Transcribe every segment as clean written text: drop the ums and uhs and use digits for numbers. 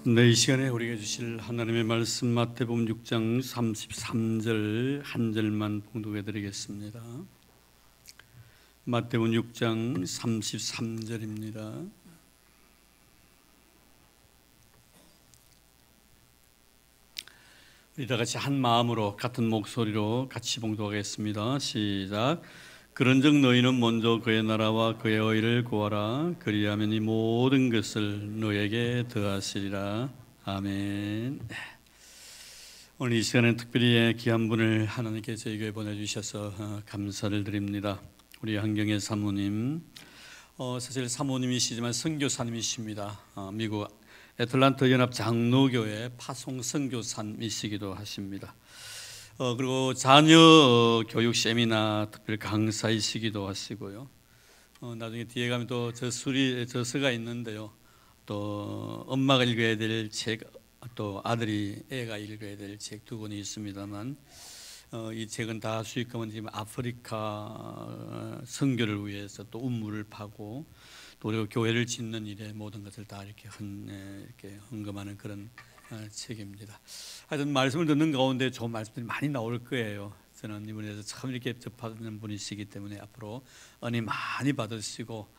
이 시간에 우리에게 주실 하나님의 말씀 마태복음 6장 33절 한 절만 봉독해 드리겠습니다. 마태복음 6장 33절입니다. 우리 다 같이 한 마음으로 같은 목소리로 같이 봉독하겠습니다. 시작. 그런즉 너희는 먼저 그의 나라와 그의 의를 구하라. 그리하면 이 모든 것을 너에게 더하시리라. 아멘. 오늘 이 시간에 특별히 귀한 분을 하나님께 저희 교회에 보내주셔서 감사를 드립니다. 우리 한경애 사모님, 사실 사모님이시지만 선교사님이십니다. 미국 애틀랜타 연합 장로교회 파송 선교사님이시기도 하십니다. 그리고 자녀 교육 세미나 특별 강사이시기도 하시고요. 나중에 뒤에 가면 또 저서가 있는데요. 또 엄마가 읽어야 될 책, 또 애가 읽어야 될 책 두 권이 있습니다만, 이 책은 다 수익금은 지금 아프리카 선교를 위해서 또 운물을 파고 또 그리고 교회를 짓는 일에 모든 것을 다 이렇게 헌금하는 그런 책입니다. 하여튼 말씀을 듣는 가운데 좋은 말씀들이 많이 나올 거예요. 저는 이분에서 처음 이렇게 접하는 분이시기 때문에 앞으로 은혜 많이 받으시고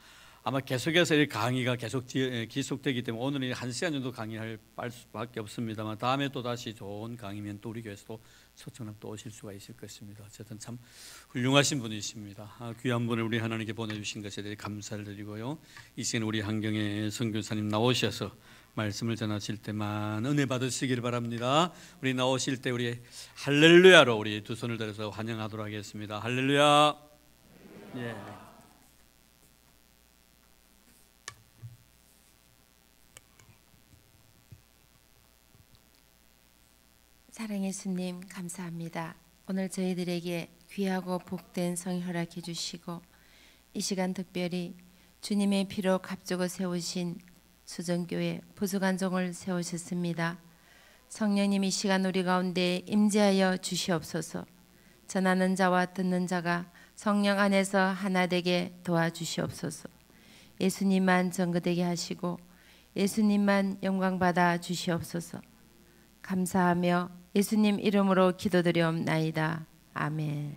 아마 계속해서 이 강의가 계속 지속되기 때문에 오늘은 1시간 정도 강의할 수밖에 없습니다만 다음에 또 다시 좋은 강의면 또 우리 교회에서도 초청하면 또 오실 수가 있을 것입니다. 어쨌든 참 훌륭하신 분이십니다. 귀한 분을 우리 하나님께 보내주신 것에 대해 감사를 드리고요. 이 시간 우리 한경애 선교사님 나오셔서 말씀을 전하실 때만 은혜 받으시길 바랍니다. 우리 나오실 때 우리 할렐루야로 우리 두 손을 들어서 환영하도록 하겠습니다. 할렐루야. 예. 사랑의 예수님 감사합니다. 오늘 저희들에게 귀하고 복된 성령 허락해 주시고 이 시간 특별히 주님의 피로 값주고 세우신 수정교회 부수관종을 세우셨습니다. 성령님 이 시간 우리 가운데 임재하여 주시옵소서. 전하는 자와 듣는 자가 성령 안에서 하나 되게 도와주시옵소서. 예수님만 전거되게 하시고 예수님만 영광받아 주시옵소서. 감사하며 예수님 이름으로 기도드리옵나이다. 아멘.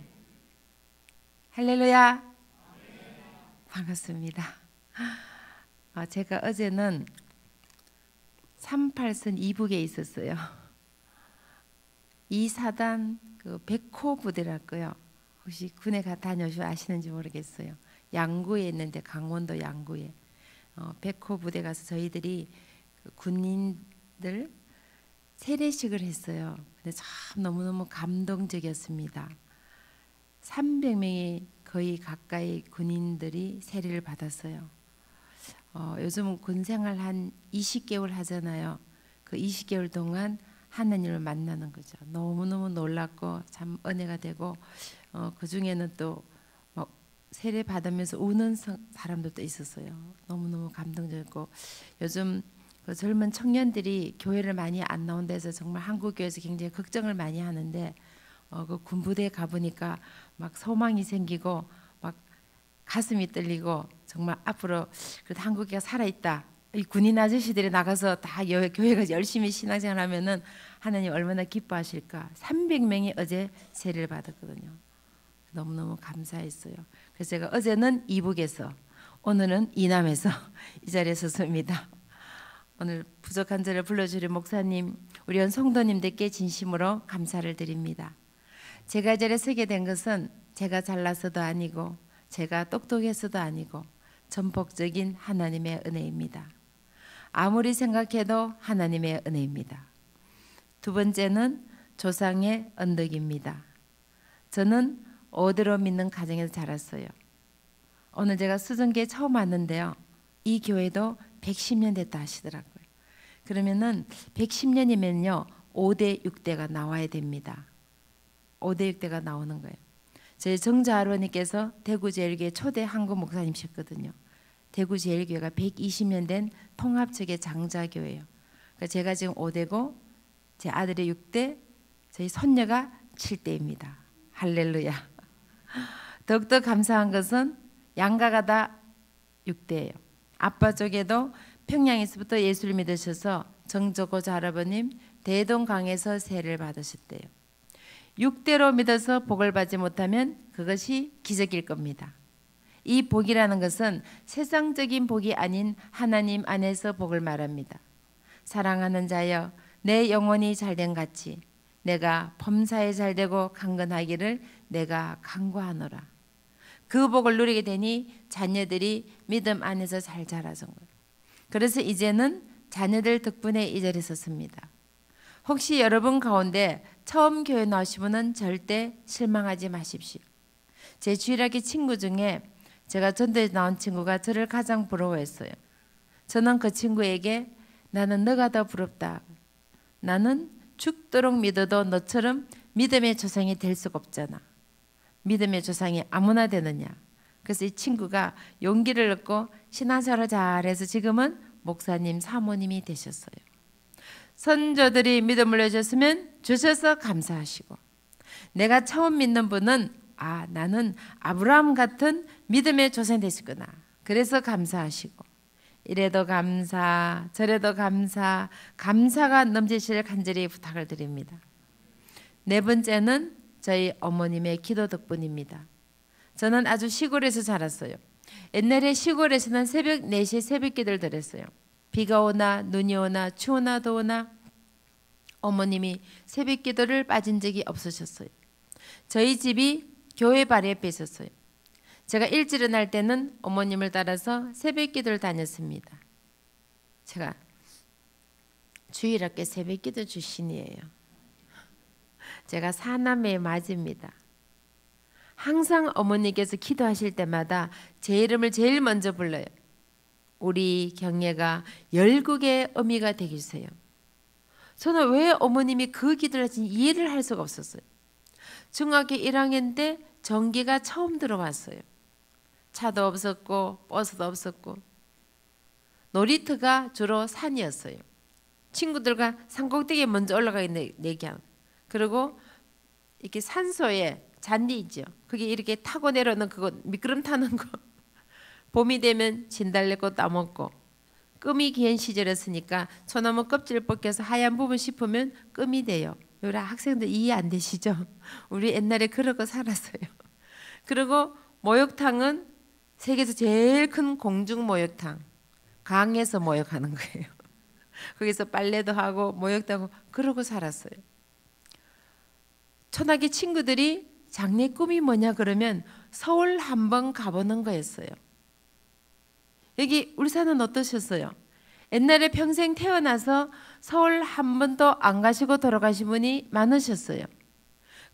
할렐루야. 반갑습니다. 제가 어제는 38선 이북에 있었어요. 2사단 그 백호 부대랄까요? 혹시 군에 다녀오셔 아시는지 모르겠어요. 양구에 있는데 강원도 양구에 백호 부대 가서 저희들이 그 군인들 세례식을 했어요. 근데 참 너무너무 감동적이었습니다. 300명이 거의 가까이 군인들이 세례를 받았어요. 요즘은 군생활 한 20개월 하잖아요. 그 20개월 동안 하나님을 만나는 거죠. 너무너무 놀랍고 참 은혜가 되고 그 중에는 또 세례 받으면서 우는 사람들도 있었어요. 너무너무 감동적이고 요즘 그 젊은 청년들이 교회를 많이 안 나온다 해서 정말 한국 교회에서 굉장히 걱정을 많이 하는데 그 군부대에 가보니까 막 소망이 생기고 막 가슴이 떨리고 정말 앞으로 그래도 한국교회가 살아있다. 이 군인 아저씨들이 나가서 다 교회가 열심히 신앙생활하면은 하나님 얼마나 기뻐하실까. 300명이 어제 세례를 받았거든요. 너무너무 감사했어요. 그래서 제가 어제는 이북에서 오늘은 이남에서 이 자리에 섰습니다. 오늘 부족한 저를 불러주신 목사님, 우리 온 성도님들께 진심으로 감사를 드립니다. 제가 이 자리에 서게 된 것은 제가 잘나서도 아니고 제가 똑똑해서도 아니고 전폭적인 하나님의 은혜입니다. 아무리 생각해도 하나님의 은혜입니다. 두 번째는 조상의 언덕입니다. 저는 오대로 믿는 가정에서 자랐어요. 오늘 제가 수정교회 처음 왔는데요. 이 교회도 110년 됐다 하시더라고요. 그러면은 110년이면요 5대 6대가 나와야 됩니다. 5대 6대가 나오는 거예요. 저희 정자 할머니께서 대구제일교회 초대 한국 목사님이셨거든요. 대구제일교회가 120년 된 통합측의 장자교회예요. 그러니까 제가 지금 5대고 제 아들이 6대, 저희 손녀가 7대입니다. 할렐루야. 더욱더 감사한 것은 양가가 다 6대예요. 아빠 쪽에도 평양에서부터 예수를 믿으셔서 정조고 할아버님 대동강에서 세례를 받으셨대요. 6대로 믿어서 복을 받지 못하면 그것이 기적일 겁니다. 이 복이라는 것은 세상적인 복이 아닌 하나님 안에서 복을 말합니다. 사랑하는 자여, 내 영혼이 잘된 같이 내가 범사에 잘되고 강건하기를 내가 간구하노라. 그 복을 누리게 되니 자녀들이 믿음 안에서 잘 자라준 거예요. 그래서 이제는 자녀들 덕분에 이 자리에 섰습니다. 혹시 여러분 가운데 처음 교회 나오신 분은 절대 실망하지 마십시오. 제 주일학교 친구 중에 제가 전도에 나온 친구가 저를 가장 부러워했어요. 저는 그 친구에게 나는 너가 더 부럽다. 나는 죽도록 믿어도 너처럼 믿음의 조상이 될 수가 없잖아. 믿음의 조상이 아무나 되느냐. 그래서 이 친구가 용기를 얻고 신앙생활을 잘해서 지금은 목사님, 사모님이 되셨어요. 선조들이 믿음을 내줬으면 주셔서 감사하시고, 내가 처음 믿는 분은 나는 아브라함 같은 믿음의 조상이 되시구나. 그래서 감사하시고, 이래도 감사, 저래도 감사, 감사가 넘치시길 간절히 부탁을 드립니다. 네 번째는 저희 어머님의 기도 덕분입니다. 저는 아주 시골에서 자랐어요. 옛날에 시골에서는 새벽 4시에 새벽 기도를 드렸어요. 비가 오나 눈이 오나 추우나 더우나 어머님이 새벽 기도를 빠진 적이 없으셨어요. 저희 집이 교회 바로 옆에 있었어요. 제가 일찍 일어날 때는 어머님을 따라서 새벽 기도를 다녔습니다. 제가 주일학교 새벽 기도 출신이에요. 제가 사남매의 맞입니다. 항상 어머니께서 기도하실 때마다 제 이름을 제일 먼저 불러요. 우리 경애가 열국의 어미가 되기주세요. 저는 왜 어머님이 그 기도를 하신지 이해를 할 수가 없었어요. 중학교 1학년 때 전기가 처음 들어왔어요. 차도 없었고 버스도 없었고 놀이터가 주로 산이었어요. 친구들과 산꼭대기에 먼저 올라가 있는 얘기하고, 그리고 이렇게 산소에 잔디 있죠. 그게 이렇게 타고 내려오는 그거 미끄럼 타는 거. 봄이 되면 진달래꽃 따먹고, 끔이 긴 시절이었으니까 소나무 껍질 벗겨서 하얀 부분 씹으면 끔이 돼요. 우리 학생들 이해 안 되시죠? 우리 옛날에 그러고 살았어요. 그리고 목욕탕은 세계에서 제일 큰 공중 목욕탕, 강에서 목욕하는 거예요. 거기서 빨래도 하고 목욕도 하고 그러고 살았어요. 초등학교 친구들이 장래 꿈이 뭐냐 그러면 서울 한번 가보는 거였어요. 여기 울산은 어떠셨어요? 옛날에 평생 태어나서 서울 한 번도 안 가시고 돌아가신 분이 많으셨어요.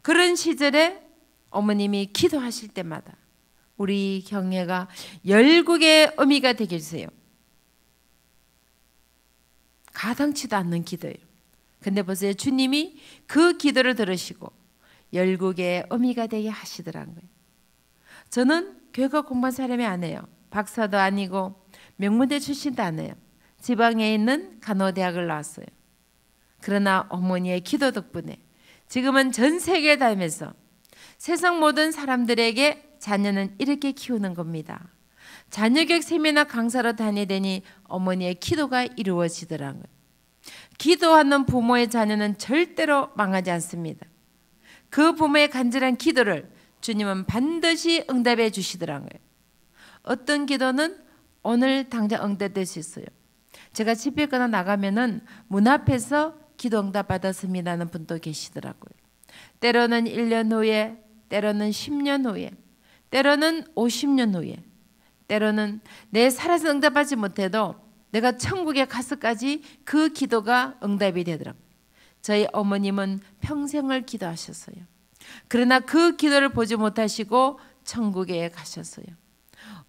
그런 시절에 어머님이 기도하실 때마다 우리 경애가 열국의 어미가 되게 해주세요. 가당치도 않는 기도예요. 근데 보세요. 주님이 그 기도를 들으시고 열국의 어미가 되게 하시더라는 거예요. 저는 교회가 공부한 사람이 아니에요. 박사도 아니고 명문대 출신도 아니에요. 지방에 있는 간호대학을 나왔어요. 그러나 어머니의 기도 덕분에 지금은 전 세계에 다니면서 세상 모든 사람들에게 자녀는 이렇게 키우는 겁니다. 자녀교육 세미나 강사로 다니더니 어머니의 기도가 이루어지더라고요. 기도하는 부모의 자녀는 절대로 망하지 않습니다. 그 부모의 간절한 기도를 주님은 반드시 응답해 주시더라고요. 어떤 기도는 오늘 당장 응답될 수 있어요. 제가 집에 가나 나가면은 문 앞에서 기도 응답 받았습니다는 분도 계시더라고요. 때로는 1년 후에, 때로는 10년 후에, 때로는 50년 후에, 때로는 내 살아서 응답하지 못해도 내가 천국에 가서까지 그 기도가 응답이 되더라고요. 저희 어머님은 평생을 기도하셨어요. 그러나 그 기도를 보지 못하시고 천국에 가셨어요.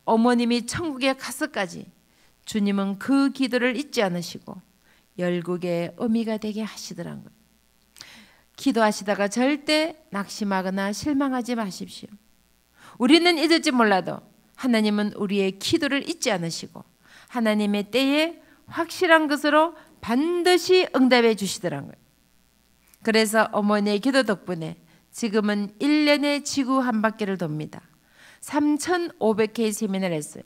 어머님이 천국에 가서까지 주님은 그 기도를 잊지 않으시고 열국의 어미가 되게 하시더라고요. 기도하시다가 절대 낙심하거나 실망하지 마십시오. 우리는 잊을지 몰라도 하나님은 우리의 기도를 잊지 않으시고 하나님의 때에 확실한 것으로 반드시 응답해 주시더라고요. 그래서 어머니의 기도 덕분에 지금은 1년에 지구 한 바퀴를 돕니다. 3,500회의 세미나를 했어요.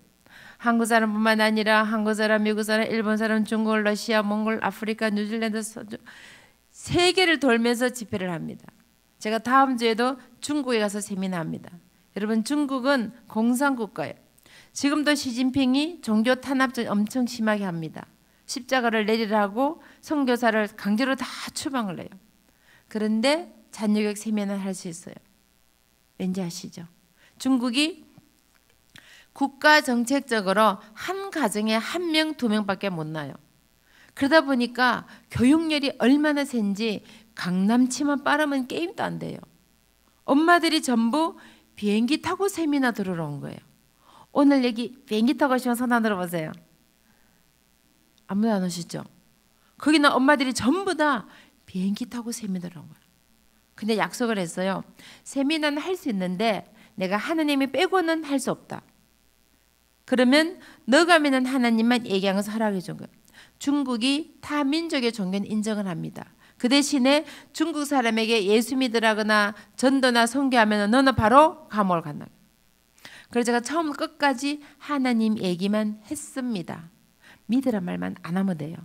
한국 사람뿐만 아니라 한국 사람, 미국 사람, 일본 사람, 중국, 러시아, 몽골, 아프리카, 뉴질랜드, 세계를 돌면서 집회를 합니다. 제가 다음 주에도 중국에 가서 세미나합니다. 여러분, 중국은 공산국가예요. 지금도 시진핑이 종교 탄압전 엄청 심하게 합니다. 십자가를 내리라고 선교사를 강제로 다 추방을 해요. 그런데 자녀교육 세미나를 할 수 있어요. 왠지 아시죠? 중국이 국가 정책적으로 한 가정에 1명, 2명밖에 못 낳아요. 그러다 보니까 교육열이 얼마나 센지 강남치만 빠르면 게임도 안 돼요. 엄마들이 전부 비행기 타고 세미나 들으러 온 거예요. 오늘 여기 비행기 타고 오시면 손 안 들어보세요. 아무도 안 오시죠? 거기는 엄마들이 전부 다 비행기 타고 세미나를 온 거예요. 근데 약속을 했어요. 세미나는 할 수 있는데 내가 하나님이 빼고는 할 수 없다. 그러면 너가 믿는 하나님만 얘기하면서 허락해 준 거예요. 중국이 타 민족의 종교는 인정을 합니다. 그 대신에 중국 사람에게 예수 믿으라거나 전도나 선교하면 너는 바로 감옥을 간다. 그래서 제가 처음부터 끝까지 하나님 얘기만 했습니다. 믿으란 말만 안 하면 돼요.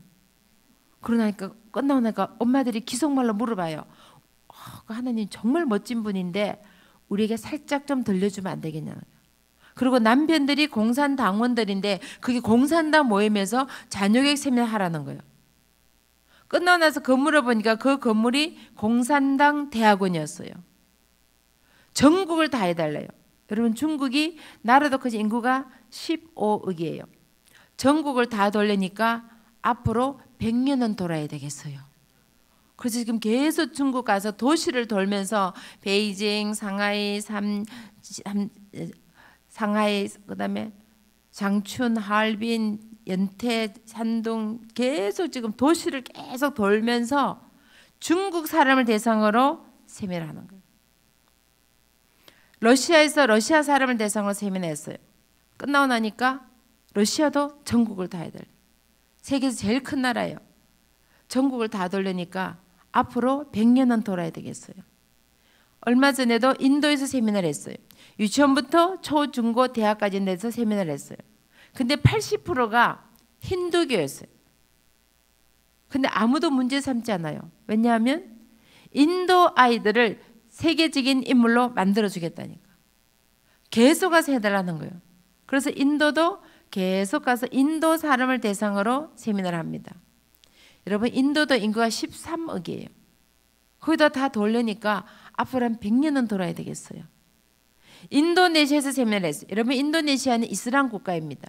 그러니까 끝나고 나니까 엄마들이 기속말로 물어봐요. 그 하나님 정말 멋진 분인데 우리에게 살짝 좀 들려주면 안 되겠냐는 거예요. 그리고 남편들이 공산당원들인데 그게 공산당 모임에서 자녀교육 세미나 하라는 거예요. 끝나고 나서 건물을 보니까 그 건물이 공산당 대학원이었어요. 전국을 다 해달래요. 여러분, 중국이 나라도 크지 인구가 15억이에요. 전국을 다 돌리니까 앞으로 100년은 돌아야 되겠어요. 그래서 지금 계속 중국 가서 도시를 돌면서 베이징, 상하이, 그다음에 장춘, 하얼빈, 연태, 산둥 계속 지금 도시를 계속 돌면서 중국 사람을 대상으로 세미나를 하는 거예요. 러시아에서 러시아 사람을 대상으로 세미나했어요. 끝나고 나니까 러시아도 전국을 다 해야 돼요. 세계에서 제일 큰 나라예요. 전국을 다 돌리니까 앞으로 100년은 돌아야 되겠어요. 얼마 전에도 인도에서 세미나를 했어요. 유치원부터 초, 중, 고, 대학까지 내서 세미나를 했어요. 근데 80%가 힌두교였어요. 근데 아무도 문제 삼지 않아요. 왜냐하면 인도 아이들을 세계적인 인물로 만들어주겠다니까. 계속 가서 해달라는 거예요. 그래서 인도도 계속 가서 인도 사람을 대상으로 세미나를 합니다. 여러분, 인도도 인구가 13억이에요. 거기다 다 돌려니까 앞으로 한 100년은 돌아야 되겠어요. 인도네시아에서 세미나를 했어요. 여러분, 인도네시아는 이슬람 국가입니다.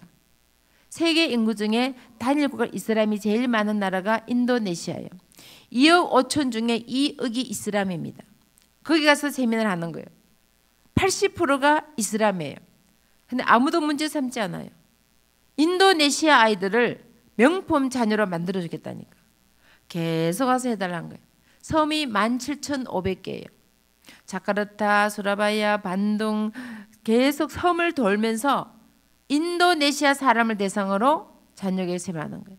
세계 인구 중에 단일 국가 이슬람이 제일 많은 나라가 인도네시아예요. 2억 5천 중에 2억이 이슬람입니다. 거기 가서 세미나를 하는 거예요. 80%가 이슬람이에요. 근데 아무도 문제 삼지 않아요. 인도네시아 아이들을 명품 자녀로 만들어주겠다니까. 계속 와서 해달라는 거예요. 섬이 17,500개예요. 자카르타, 수라바야, 반둥 계속 섬을 돌면서 인도네시아 사람을 대상으로 자녀교육 세미나하는 거예요.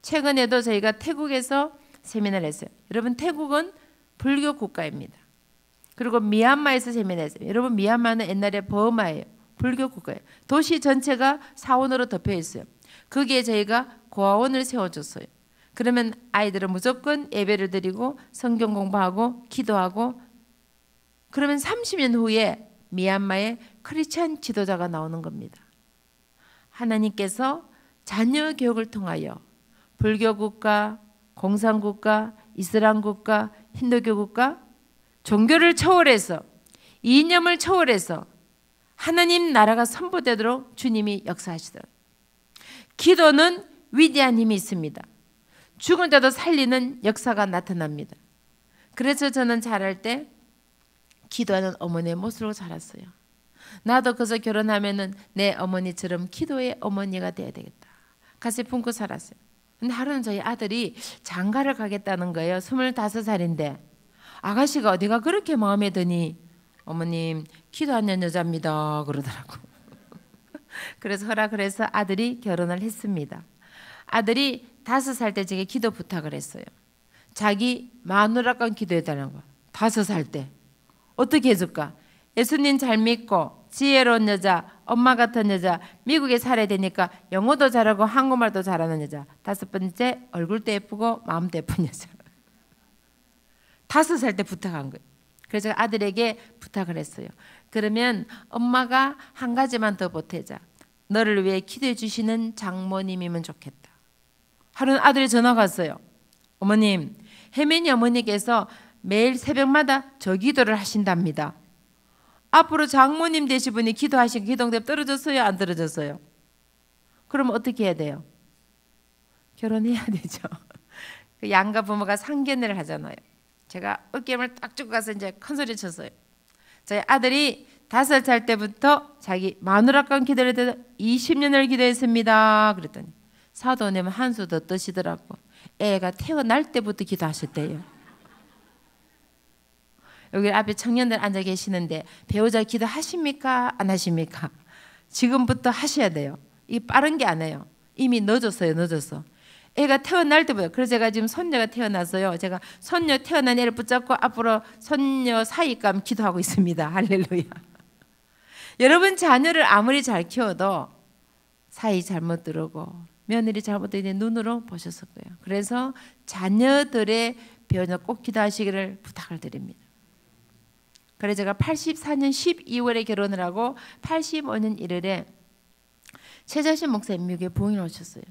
최근에도 저희가 태국에서 세미나를 했어요. 여러분, 태국은 불교 국가입니다. 그리고 미얀마에서 세미나를 했어요. 여러분, 미얀마는 옛날에 버마예요. 불교 국가예요. 도시 전체가 사원으로 덮여 있어요. 거기에 저희가 고아원을 세워줬어요. 그러면 아이들은 무조건 예배를 드리고 성경 공부하고 기도하고, 그러면 30년 후에 미얀마에 크리스찬 지도자가 나오는 겁니다. 하나님께서 자녀 교육을 통하여 불교 국가, 공산 국가, 이슬람 국가, 힌두교 국가, 종교를 초월해서, 이념을 초월해서 하나님 나라가 선포되도록 주님이 역사하시더라고요. 기도는 위대한 힘이 있습니다. 죽은 자도 살리는 역사가 나타납니다. 그래서 저는 자랄 때 기도하는 어머니의 모습으로 자랐어요. 나도 그래서 결혼하면은 내 어머니처럼 기도의 어머니가 돼야 되겠다. 가슴에 품고 살았어요. 근데 하루는 저희 아들이 장가를 가겠다는 거예요. 25살인데 아가씨가 어디가 그렇게 마음에 드니, 어머님 기도하는 여자입니다 그러더라고. 그래서 허락을 해서 아들이 결혼을 했습니다. 아들이 5살 때 제게 기도 부탁을 했어요. 자기 마누라가 기도해달라는 거야. 5살 때. 어떻게 해줄까? 예수님 잘 믿고 지혜로운 여자 엄마 같은 여자. 미국에 살아야 되니까 영어도 잘하고 한국말도 잘하는 여자. 5번째, 얼굴도 예쁘고 마음도 예쁜 여자. 5살 때 부탁한 거예요. 그래서 제가 아들에게 부탁을 했어요. 그러면 엄마가 한 가지만 더 보태자. 너를 위해 기도해 주시는 장모님이면 좋겠다. 하루는 아들이 전화가 왔어요. 어머님, 혜민이 어머니께서 매일 새벽마다 저 기도를 하신답니다. 앞으로 장모님 되신 분이 기도하신 기도응답 떨어졌어요? 안 떨어졌어요? 그럼 어떻게 해야 돼요? 결혼해야 되죠. 그 양가 부모가 상견례를 하잖아요. 제가 어깨를 딱 쭉 가서 이제 큰 소리 쳤어요. 저희 아들이 5살 때부터 자기 마누라간 기도를 해서 20년을 기도했습니다. 그랬더니 사도 내면 한 수 더 뜨시더라고. 애가 태어날 때부터 기도하셨대요. 여기 앞에 청년들 앉아 계시는데 배우자 기도하십니까? 안 하십니까? 지금부터 하셔야 돼요. 이 빠른 게 아니에요. 이미 늦었어요. 늦었어. 애가 태어날 때부터. 그래서 제가 지금 손녀가 태어났어요. 제가 손녀 태어난 애를 붙잡고 앞으로 손녀 사이감 기도하고 있습니다. 할렐루야. 여러분 자녀를 아무리 잘 키워도 사이 잘못 들어오고 며느리 잘못 들으니 눈으로 보셨을 거예요. 그래서 자녀들의 배우자 꼭 기도하시기를 부탁을 드립니다. 그래서 제가 84년 12월에 결혼을 하고 85년 1월에 최자신 목사님 미국에 부흥을 오셨어요.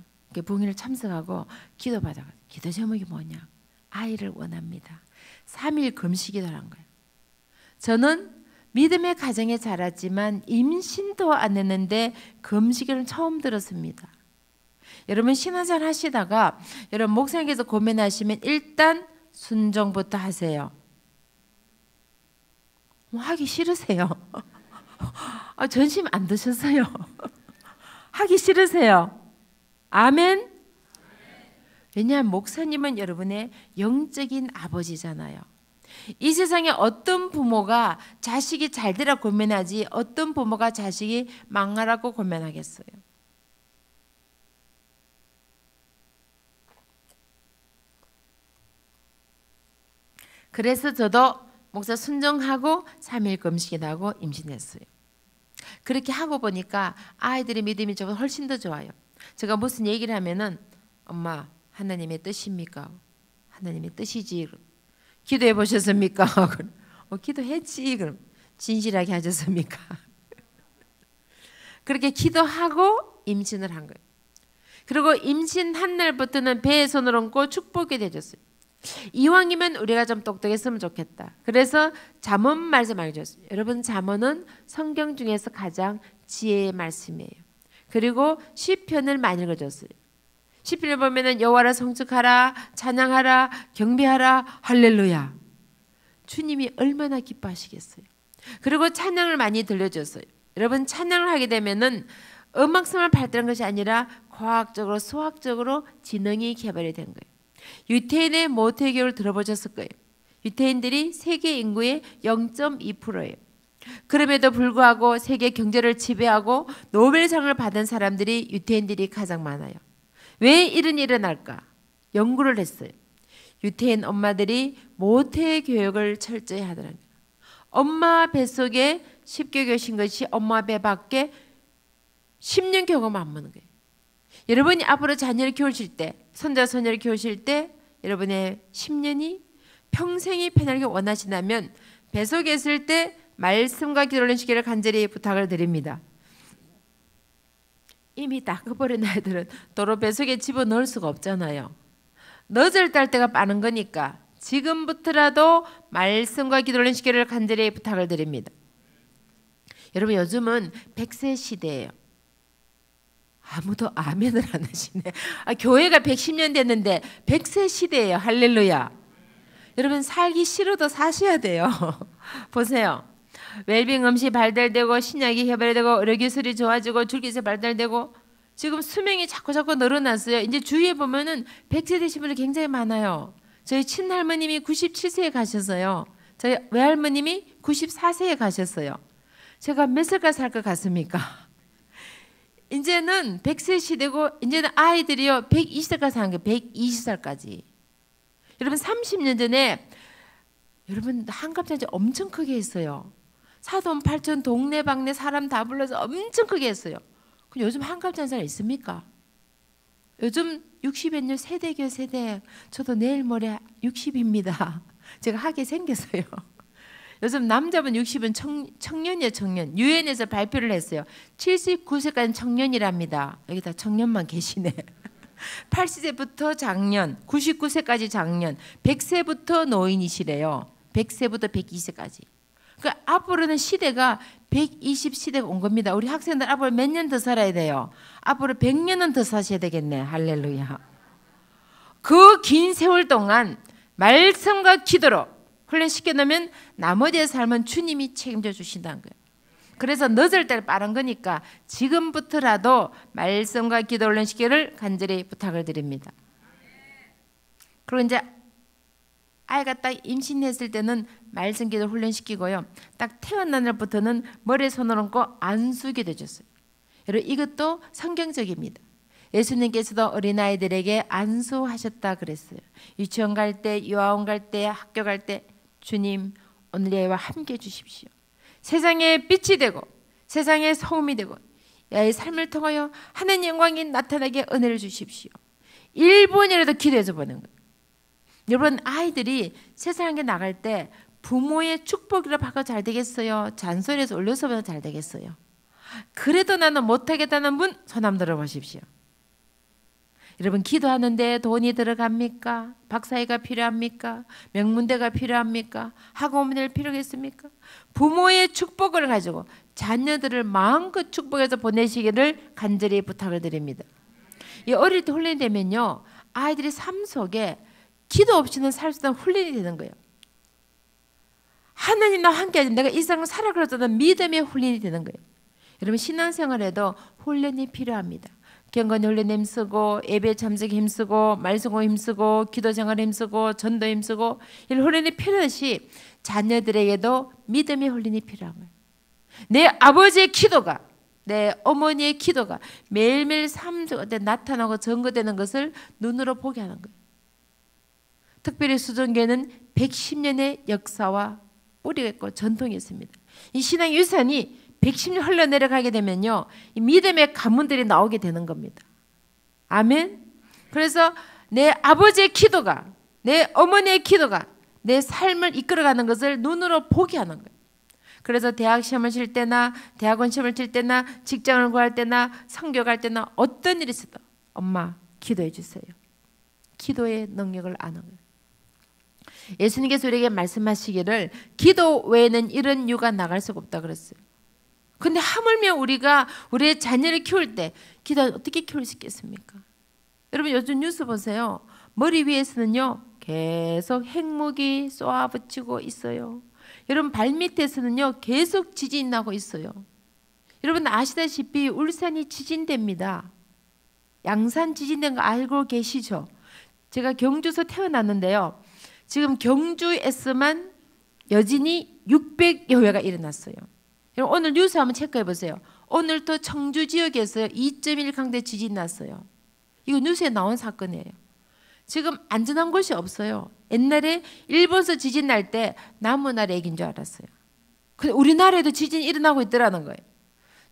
부흥회를 참석하고 기도받아요. 기도 제목이 뭐냐? 아이를 원합니다. 3일 금식기도를 한 거예요. 저는 믿음의 가정에 자랐지만 임신도 안 했는데 금식을 처음 들었습니다. 여러분 신앙생활 하시다가 여러분 목사님께서 고민하시면 일단 순종부터 하세요. 하기 싫으세요? 전심 안 드셨어요? 하기 싫으세요? 아멘? 왜냐하면 목사님은 여러분의 영적인 아버지잖아요. 이 세상에 어떤 부모가 자식이 잘 되라 고민하지 어떤 부모가 자식이 망하라고 고민하겠어요? 그래서 저도 목사 순종하고 3일 금식이 하고 임신했어요. 그렇게 하고 보니까 아이들의 믿음이 저보다 훨씬 더 좋아요. 제가 무슨 얘기를 하면은 엄마 하나님의 뜻입니까? 하나님의 뜻이지. 기도해 보셨습니까? 기도했지. 그럼 진실하게 하셨습니까? 그렇게 기도하고 임신을 한 거예요. 그리고 임신한 날부터는 배에 손을 얹고 축복이 되줬어요. 이왕이면 우리가 좀 똑똑했으면 좋겠다. 그래서 잠언 말씀 알려줬어요. 여러분 잠언은 성경 중에서 가장 지혜의 말씀이에요. 그리고 시편을 많이 읽어줬어요. 시편을 보면은 여호와를 송축하라, 찬양하라, 경배하라, 할렐루야. 주님이 얼마나 기뻐하시겠어요. 그리고 찬양을 많이 들려줬어요. 여러분 찬양을 하게 되면은 음악성을 발달한 것이 아니라 과학적으로 수학적으로 지능이 개발이 된 거예요. 유태인의 모태교를 들어보셨을 거예요. 유태인들이 세계 인구의 0.2%예요. 그럼에도 불구하고 세계 경제를 지배하고 노벨상을 받은 사람들이 유태인들이 가장 많아요. 왜 이런 일이 일어날까? 연구를 했어요. 유태인 엄마들이 모태교육을 철저히 하더라고요. 엄마 뱃속에 10개월 계신 것이 엄마 배 밖에 10년 경험 안 먹는 거예요. 여러분이 앞으로 자녀를 키우실 때, 손자 손녀를 키우실 때 여러분의 10년이 평생이 편하게 원하신다면 뱃속에 있을 때 말씀과 기도를 하시기를 간절히 부탁을 드립니다. 이미 닦아버린 아이들은 도로 뱃속에 집어넣을 수가 없잖아요. 너절 딸 때가 빠른 거니까 지금부터라도 말씀과 기도를 하시기를 간절히 부탁을 드립니다. 여러분 요즘은 100세 시대예요. 아무도 아멘을 안 하시네. 교회가 110년 됐는데 100세 시대예요. 할렐루야. 여러분 살기 싫어도 사셔야 돼요. 보세요. 웰빙 음식 발달되고 신약이 개발되고 의료기술이 좋아지고 줄기세 발달되고 지금 수명이 자꾸 늘어났어요. 이제 주위에 보면은 100세 되신 분들 굉장히 많아요. 저희 친할머님이 97세에 가셨어요. 저희 외할머님이 94세에 가셨어요. 제가 몇 살까지 살 것 같습니까? 이제는 100세 시대고 이제는 아이들이요 120살까지 사는 게 120살까지. 여러분 30년 전에 여러분 한갑잔치 엄청 크게 했어요. 사돈 팔촌 동네방네 사람 다 불러서 엄청 크게 했어요. 그럼 요즘 한갑 찬송 있습니까? 요즘 60몇 년 세대교 세대. 저도 내일 모레 60입니다. 제가 하게 생겼어요. 요즘 남자분 60은 청년이에요. 청년. 유엔에서 발표를 했어요. 79세까지는 청년이랍니다. 여기다 청년만 계시네. 80세부터 장년, 99세까지 장년, 100세부터 노인이시래요. 100세부터 120세까지. 그러니까 앞으로는 시대가 120 시대가 온 겁니다. 우리 학생들 앞으로 몇 년 더 살아야 돼요. 앞으로 100년은 더 사셔야 되겠네. 할렐루야. 그 긴 세월 동안 말씀과 기도로 훈련시켜 놓으면 나머지의 삶은 주님이 책임져 주신다는 거예요. 그래서 늦을 때를 빠른 거니까 지금부터라도 말씀과 기도 훈련시키기를 간절히 부탁을 드립니다. 그리고 이제 아이가 딱 임신했을 때는 말씀 기도 훈련시키고요. 딱 태어난 날부터는 머리에 손을 얹고 안수기도 해줬어요. 여러분 이것도 성경적입니다. 예수님께서도 어린아이들에게 안수하셨다 그랬어요. 유치원 갈 때, 유아원 갈 때, 학교 갈 때 주님 오늘 애와 함께 해주십시오. 세상에 빛이 되고 세상에 소음이 되고 야의 삶을 통하여 하나님의 영광이 나타나게 은혜를 주십시오. 1분이라도 기도해서 보는 거예요. 여러분 아이들이 세상에 나갈 때 부모의 축복이라 받아 잘 되겠어요? 잔소리에서 올려서 보면 잘 되겠어요? 그래도 나는 못하겠다는 분 손 한번 들어보십시오. 여러분 기도하는데 돈이 들어갑니까? 박사회가 필요합니까? 명문대가 필요합니까? 학원을 필요했습니까? 부모의 축복을 가지고 자녀들을 마음껏 축복해서 보내시기를 간절히 부탁을 드립니다. 이 어릴 때 훈련이 되면요 아이들이 삶 속에 기도 없이는 살 수 없는 훈련이 되는 거예요. 하나님 나와 함께 하지 내가 이 세상을 살아가려는 믿음의 훈련이 되는 거예요. 여러분 신앙생활에도 훈련이 필요합니다. 경건의 훈련에 힘쓰고 예배 참석에 힘쓰고 말씀에 힘쓰고 기도생활에 힘쓰고 전도에 힘쓰고 이런 훈련이 필요하시 자녀들에게도 믿음의 훈련이 필요한 거예요. 내 아버지의 기도가 내 어머니의 기도가 매일매일 삶 속에 나타나고 증거되는 것을 눈으로 보게 하는 거예요. 특별히 수종교회는 110년의 역사와 뿌리가 있고 전통이 있습니다. 이 신앙 유산이 110년 흘러내려가게 되면요 이 믿음의 가문들이 나오게 되는 겁니다. 아멘. 그래서 내 아버지의 기도가 내 어머니의 기도가 내 삶을 이끌어가는 것을 눈으로 보게 하는 거예요. 그래서 대학 시험을 칠 때나 대학원 시험을 칠 때나 직장을 구할 때나 선교 갈 때나 어떤 일이 있어도 엄마 기도해 주세요. 기도의 능력을 아는 거예요. 예수님께서 우리에게 말씀하시기를 기도 외에는 이런 유가 나갈 수가 없다 그랬어요. 근데 하물며 우리가 우리의 자녀를 키울 때 기도 어떻게 키울 수 있겠습니까? 여러분 요즘 뉴스 보세요. 머리 위에서는요 계속 핵무기 쏘아붙이고 있어요. 여러분 발밑에서는요 계속 지진이 나고 있어요. 여러분 아시다시피 울산이 지진대입니다. 양산 지진된 거 알고 계시죠? 제가 경주에서 태어났는데요. 지금 경주에서만 여진이 600여 회가 일어났어요. 여러분 오늘 뉴스 한번 체크해 보세요. 오늘 또 청주 지역에서 2.1 강대 지진 났어요. 이거 뉴스에 나온 사건이에요. 지금 안전한 곳이 없어요. 옛날에 일본에서 지진 날 때 남우나라 얘기인 줄 알았어요. 근데 우리나라에도 지진이 일어나고 있더라는 거예요.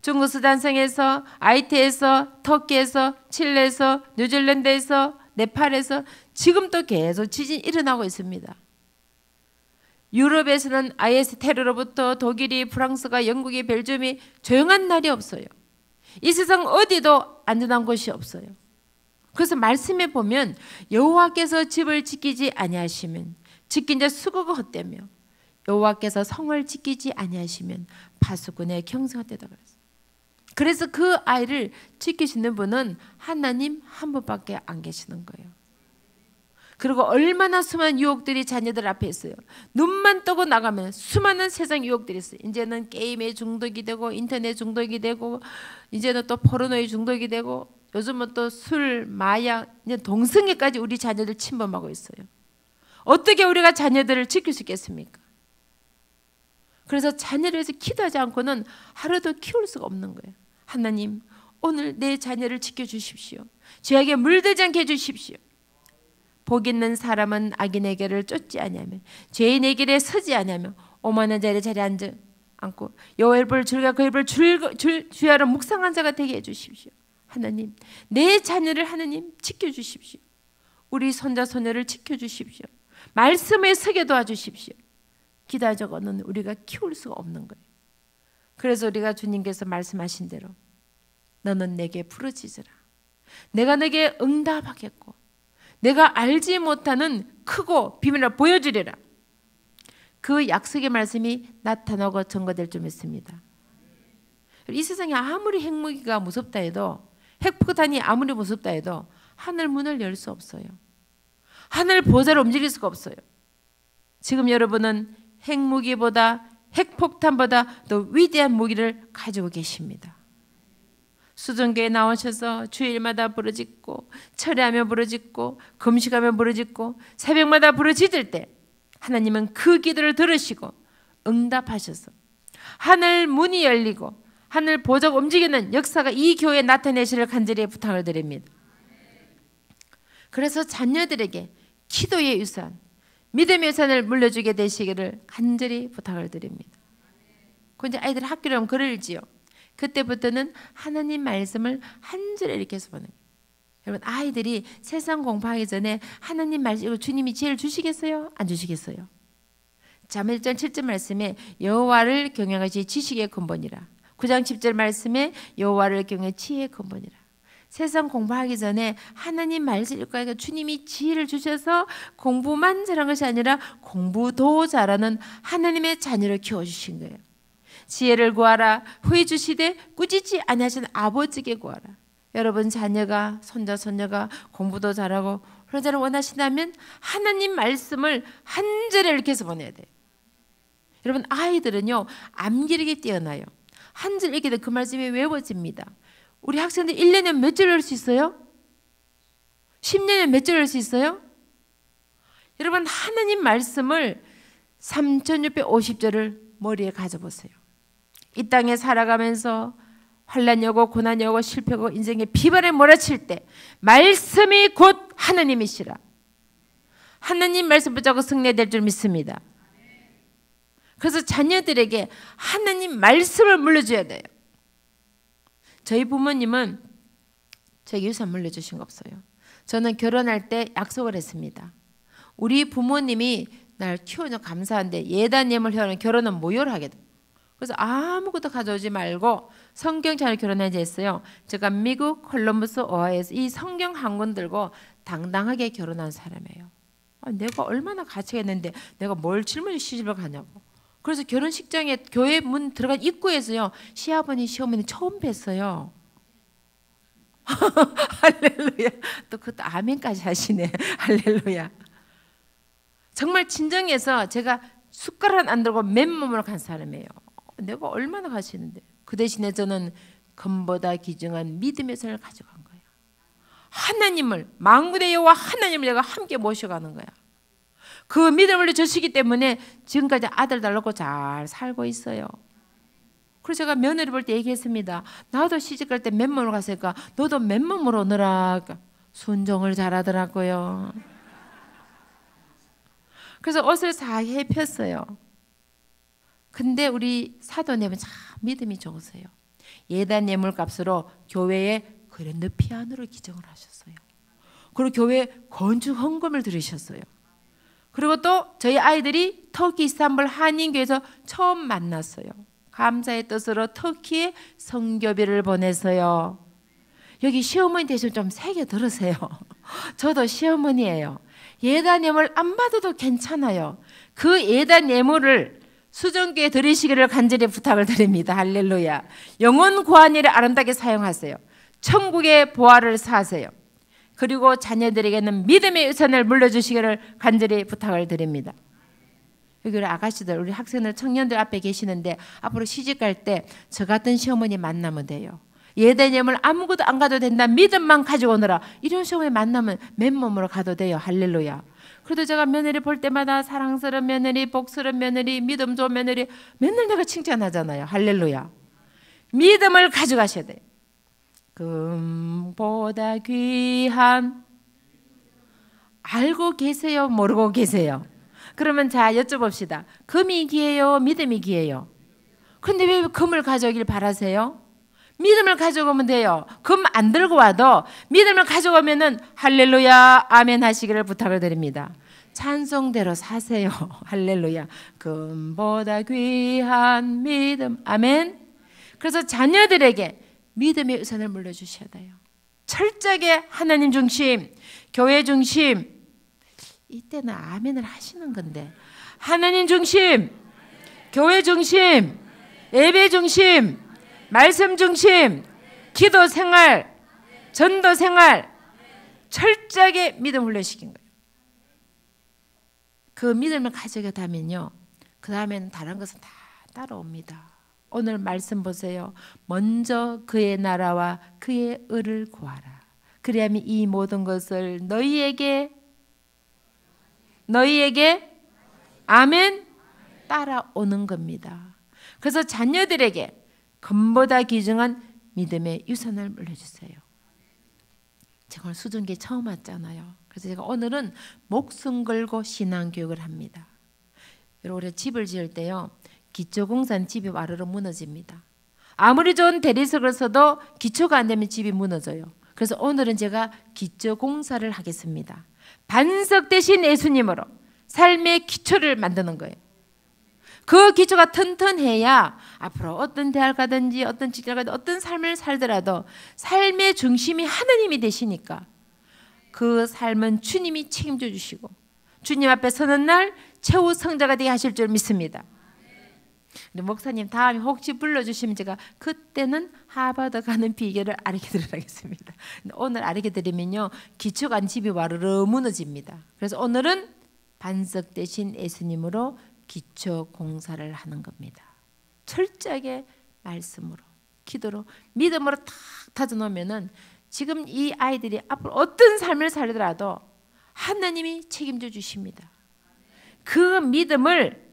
중국 수단성에서, 아이티에서, 터키에서, 칠레에서, 뉴질랜드에서, 네팔에서 지금도 계속 지진이 일어나고 있습니다. 유럽에서는 IS 테러로부터 독일이, 프랑스가, 영국이, 벨기움이 조용한 날이 없어요. 이 세상 어디도 안전한 곳이 없어요. 그래서 말씀에 보면 여호와께서 집을 지키지 아니하시면 지킨 자 수고가 헛되며 여호와께서 성을 지키지 아니하시면 파수꾼의 경성할 때다 그랬어요. 그래서 그 아이를 지키시는 분은 하나님 한 분밖에 안 계시는 거예요. 그리고 얼마나 수많은 유혹들이 자녀들 앞에 있어요. 눈만 뜨고 나가면 수많은 세상 유혹들이 있어요. 이제는 게임에 중독이 되고 인터넷 중독이 되고 이제는 또 포르노에 중독이 되고 요즘은 또 술, 마약, 동성애까지 우리 자녀들 침범하고 있어요. 어떻게 우리가 자녀들을 지킬 수 있겠습니까? 그래서 자녀를 위해서 기도하지 않고는 하루도 키울 수가 없는 거예요. 하나님 오늘 내 자녀를 지켜주십시오. 죄악에 물들지 않게 해주십시오. 복 있는 사람은 악인의 길을 쫓지 아니하며 죄인의 길에 서지 아니하며 오만한 자의 자리에 안고 여호와의 법을 즐겨 그 법을 주야로 묵상한 자가 되게 해주십시오. 하나님, 내 자녀를 하나님 지켜주십시오. 우리 손자 손녀를 지켜주십시오. 말씀에 서게 도와주십시오. 기다적어는 우리가 키울 수가 없는 거예요. 그래서 우리가 주님께서 말씀하신 대로 너는 내게 부르짖으라. 내가 내게 응답하겠고 내가 알지 못하는 크고 비밀을 보여주리라. 그 약속의 말씀이 나타나고 증거될 줄 믿습니다. 이 세상에 아무리 핵무기가 무섭다 해도, 핵폭탄이 아무리 무섭다 해도 하늘 문을 열 수 없어요. 하늘 보좌를 움직일 수가 없어요. 지금 여러분은 핵무기보다, 핵폭탄보다 더 위대한 무기를 가지고 계십니다. 수정교에 나오셔서 주일마다 부르짖고 철회하며 부르짖고 금식하며 부르짖고 새벽마다 부르짖을 때 하나님은 그 기도를 들으시고 응답하셔서 하늘 문이 열리고 하늘 보좌가 움직이는 역사가 이 교회에 나타내시를 간절히 부탁을 드립니다. 그래서 자녀들에게 기도의 유산, 믿음의 유산을 물려주게 되시기를 간절히 부탁을 드립니다. 근데 아이들 학교를 하면 글을 읽지요. 그때부터는 하나님 말씀을 한 줄에 이렇게 해서 보는 거예요. 여러분, 아이들이 세상 공부하기 전에 하나님 말씀, 주님이 지혜를 주시겠어요? 안 주시겠어요? 잠언 1장 7절 말씀에 여호와를 경외하는 것이 지식의 근본이라. 9장 10절 말씀에 여호와를 경외 지혜의 근본이라. 세상 공부하기 전에 하나님 말씀 읽고 하니까 주님이 지혜를 주셔서 공부만 잘한 것이 아니라 공부도 잘하는 하나님의 자녀를 키워주신 거예요. 지혜를 구하라. 후히 주시되 꾸짖지 아니하신 아버지께 구하라. 여러분 자녀가, 손자 손녀가 공부도 잘하고 그런 원하신다면 하나님 말씀을 한 절에 이렇게 해서 보내야 돼요. 여러분 아이들은요 암기력이 뛰어나요. 한 절 읽게 되면 그 말씀이 외워집니다. 우리 학생들 1년에 몇 절 할 수 있어요? 10년에 몇 절 할 수 있어요? 여러분 하나님 말씀을 3650절을 머리에 가져보세요. 이 땅에 살아가면서 환난이 오고 고난이 오고 실패하고 인생의 비바람에 몰아칠 때 말씀이 곧 하나님이시라. 하나님 말씀 붙잡고 승리될 줄 믿습니다. 그래서 자녀들에게 하나님 말씀을 물려줘야 돼요. 저희 부모님은 저에게 유산 물려주신 거 없어요. 저는 결혼할 때 약속을 했습니다. 우리 부모님이 날 키워줘 감사한데 예단님을 해오는 결혼은 무효를 하게 돼요. 그래서 아무것도 가져오지 말고 성경책을 결혼하지 했어요. 제가 미국 콜럼버스 오하이오에서 이 성경 한 권 들고 당당하게 결혼한 사람이에요. 내가 얼마나 가치가 있는데 내가 뭘 짊어지고 시집을 가냐고. 그래서 결혼식장에 교회 문 들어간 입구에서요 시아버니 시어머니 처음 뵀어요. 할렐루야. 또 그것도 아멘까지 하시네. 할렐루야. 정말 진정해서 제가 숟가락 안 들고 맨몸으로 간 사람이에요. 내가 얼마나 가시는데. 그 대신에 저는 금보다 귀중한 믿음의 손을 가져간 거예요. 하나님을, 만군의 여호와 하나님을 내가 함께 모셔가는 거야. 그 믿음을 주시기 때문에 지금까지 아들 달라고 잘 살고 있어요. 그래서 제가 며느리 볼 때 얘기했습니다. 나도 시집갈 때 맨몸으로 갔으니까 너도 맨몸으로 오너라. 순종을 잘하더라고요. 그래서 옷을 사해 폈어요. 근데 우리 사도님은 참 믿음이 좋으세요. 예단 예물값으로 교회에 그랜드 피아노를 기증을 하셨어요. 그리고 교회에 건축 헌금을 들으셨어요. 그리고 또 저희 아이들이 터키 이스탄불 한인교회에서 처음 만났어요. 감사의 뜻으로 터키에 선교비를 보내서요. 여기 시어머니 대신 좀 세게 들으세요. 저도 시어머니예요. 예단 예물 안 받아도 괜찮아요. 그 예단 예물을 수정교에 드리시기를 간절히 부탁을 드립니다. 할렐루야. 영혼 구한 일에 아름답게 사용하세요. 천국의 보화를 사세요. 그리고 자녀들에게는 믿음의 유산을 물려주시기를 간절히 부탁을 드립니다. 여기 우리 아가씨들, 우리 학생들, 청년들 앞에 계시는데 앞으로 시집갈 때 저 같은 시어머니 만나면 돼요. 예단 예물 아무것도 안 가도 된다. 믿음만 가지고 오너라. 이런 시어머니 만나면 맨몸으로 가도 돼요. 할렐루야. 그래도 제가 며느리 볼 때마다 사랑스러운 며느리, 복스러운 며느리, 믿음 좋은 며느리 맨날 내가 칭찬하잖아요. 할렐루야. 믿음을 가져가셔야 돼요. 금보다 귀한 알고 계세요? 모르고 계세요? 그러면 자 여쭤봅시다. 금이 귀해요? 믿음이 귀해요? 근데 왜 금을 가져오길 바라세요? 믿음을 가져오면 돼요. 금 안 들고 와도 믿음을 가져오면은 할렐루야 아멘 하시기를 부탁을 드립니다. 찬송대로 사세요. 할렐루야. 금보다 귀한 믿음. 아멘. 그래서 자녀들에게 믿음의 우선을 물려주셔야 돼요. 철저하게 하나님 중심, 교회 중심. 이때는 아멘을 하시는 건데, 하나님 중심, 교회 중심, 예배 중심, 말씀 중심, 기도 생활, 전도 생활, 철저하게 믿음 훈련시킨 거예요. 그 믿음을 가져가다면요, 그 다음에는 다른 것은 다 따라옵니다. 오늘 말씀 보세요. 먼저 그의 나라와 그의 의를 구하라. 그리하면 이 모든 것을 너희에게 아멘 따라오는 겁니다. 그래서 자녀들에게 금보다 귀중한 믿음의 유산을 물려주세요. 제가 오늘 수준계 처음 왔잖아요. 그래서 제가 오늘은 목숨 걸고 신앙교육을 합니다. 여러분, 우리 집을 지을 때요, 기초공사는 집이 와르르 무너집니다. 아무리 좋은 대리석을 써도 기초가 안 되면 집이 무너져요. 그래서 오늘은 제가 기초공사를 하겠습니다. 반석 대신 예수님으로 삶의 기초를 만드는 거예요. 그 기초가 튼튼해야 앞으로 어떤 대학을 가든지 어떤 직장을 가든지 어떤 삶을 살더라도 삶의 중심이 하나님이 되시니까 그 삶은 주님이 책임져 주시고 주님 앞에 서는 날 최후 성자가 되게 하실 줄 믿습니다. 근데 목사님 다음에 혹시 불러주시면 제가 그때는 하버드 가는 비결을 알려드리도록 하겠습니다. 오늘 알려드리면요, 기초가 안 집이 와르르 무너집니다. 그래서 오늘은 반석 대신 예수님으로 기초 공사를 하는 겁니다. 철저하게 말씀으로, 기도로, 믿음으로 탁 다져놓으면은 지금 이 아이들이 앞으로 어떤 삶을 살더라도 하나님이 책임져 주십니다. 그 믿음을,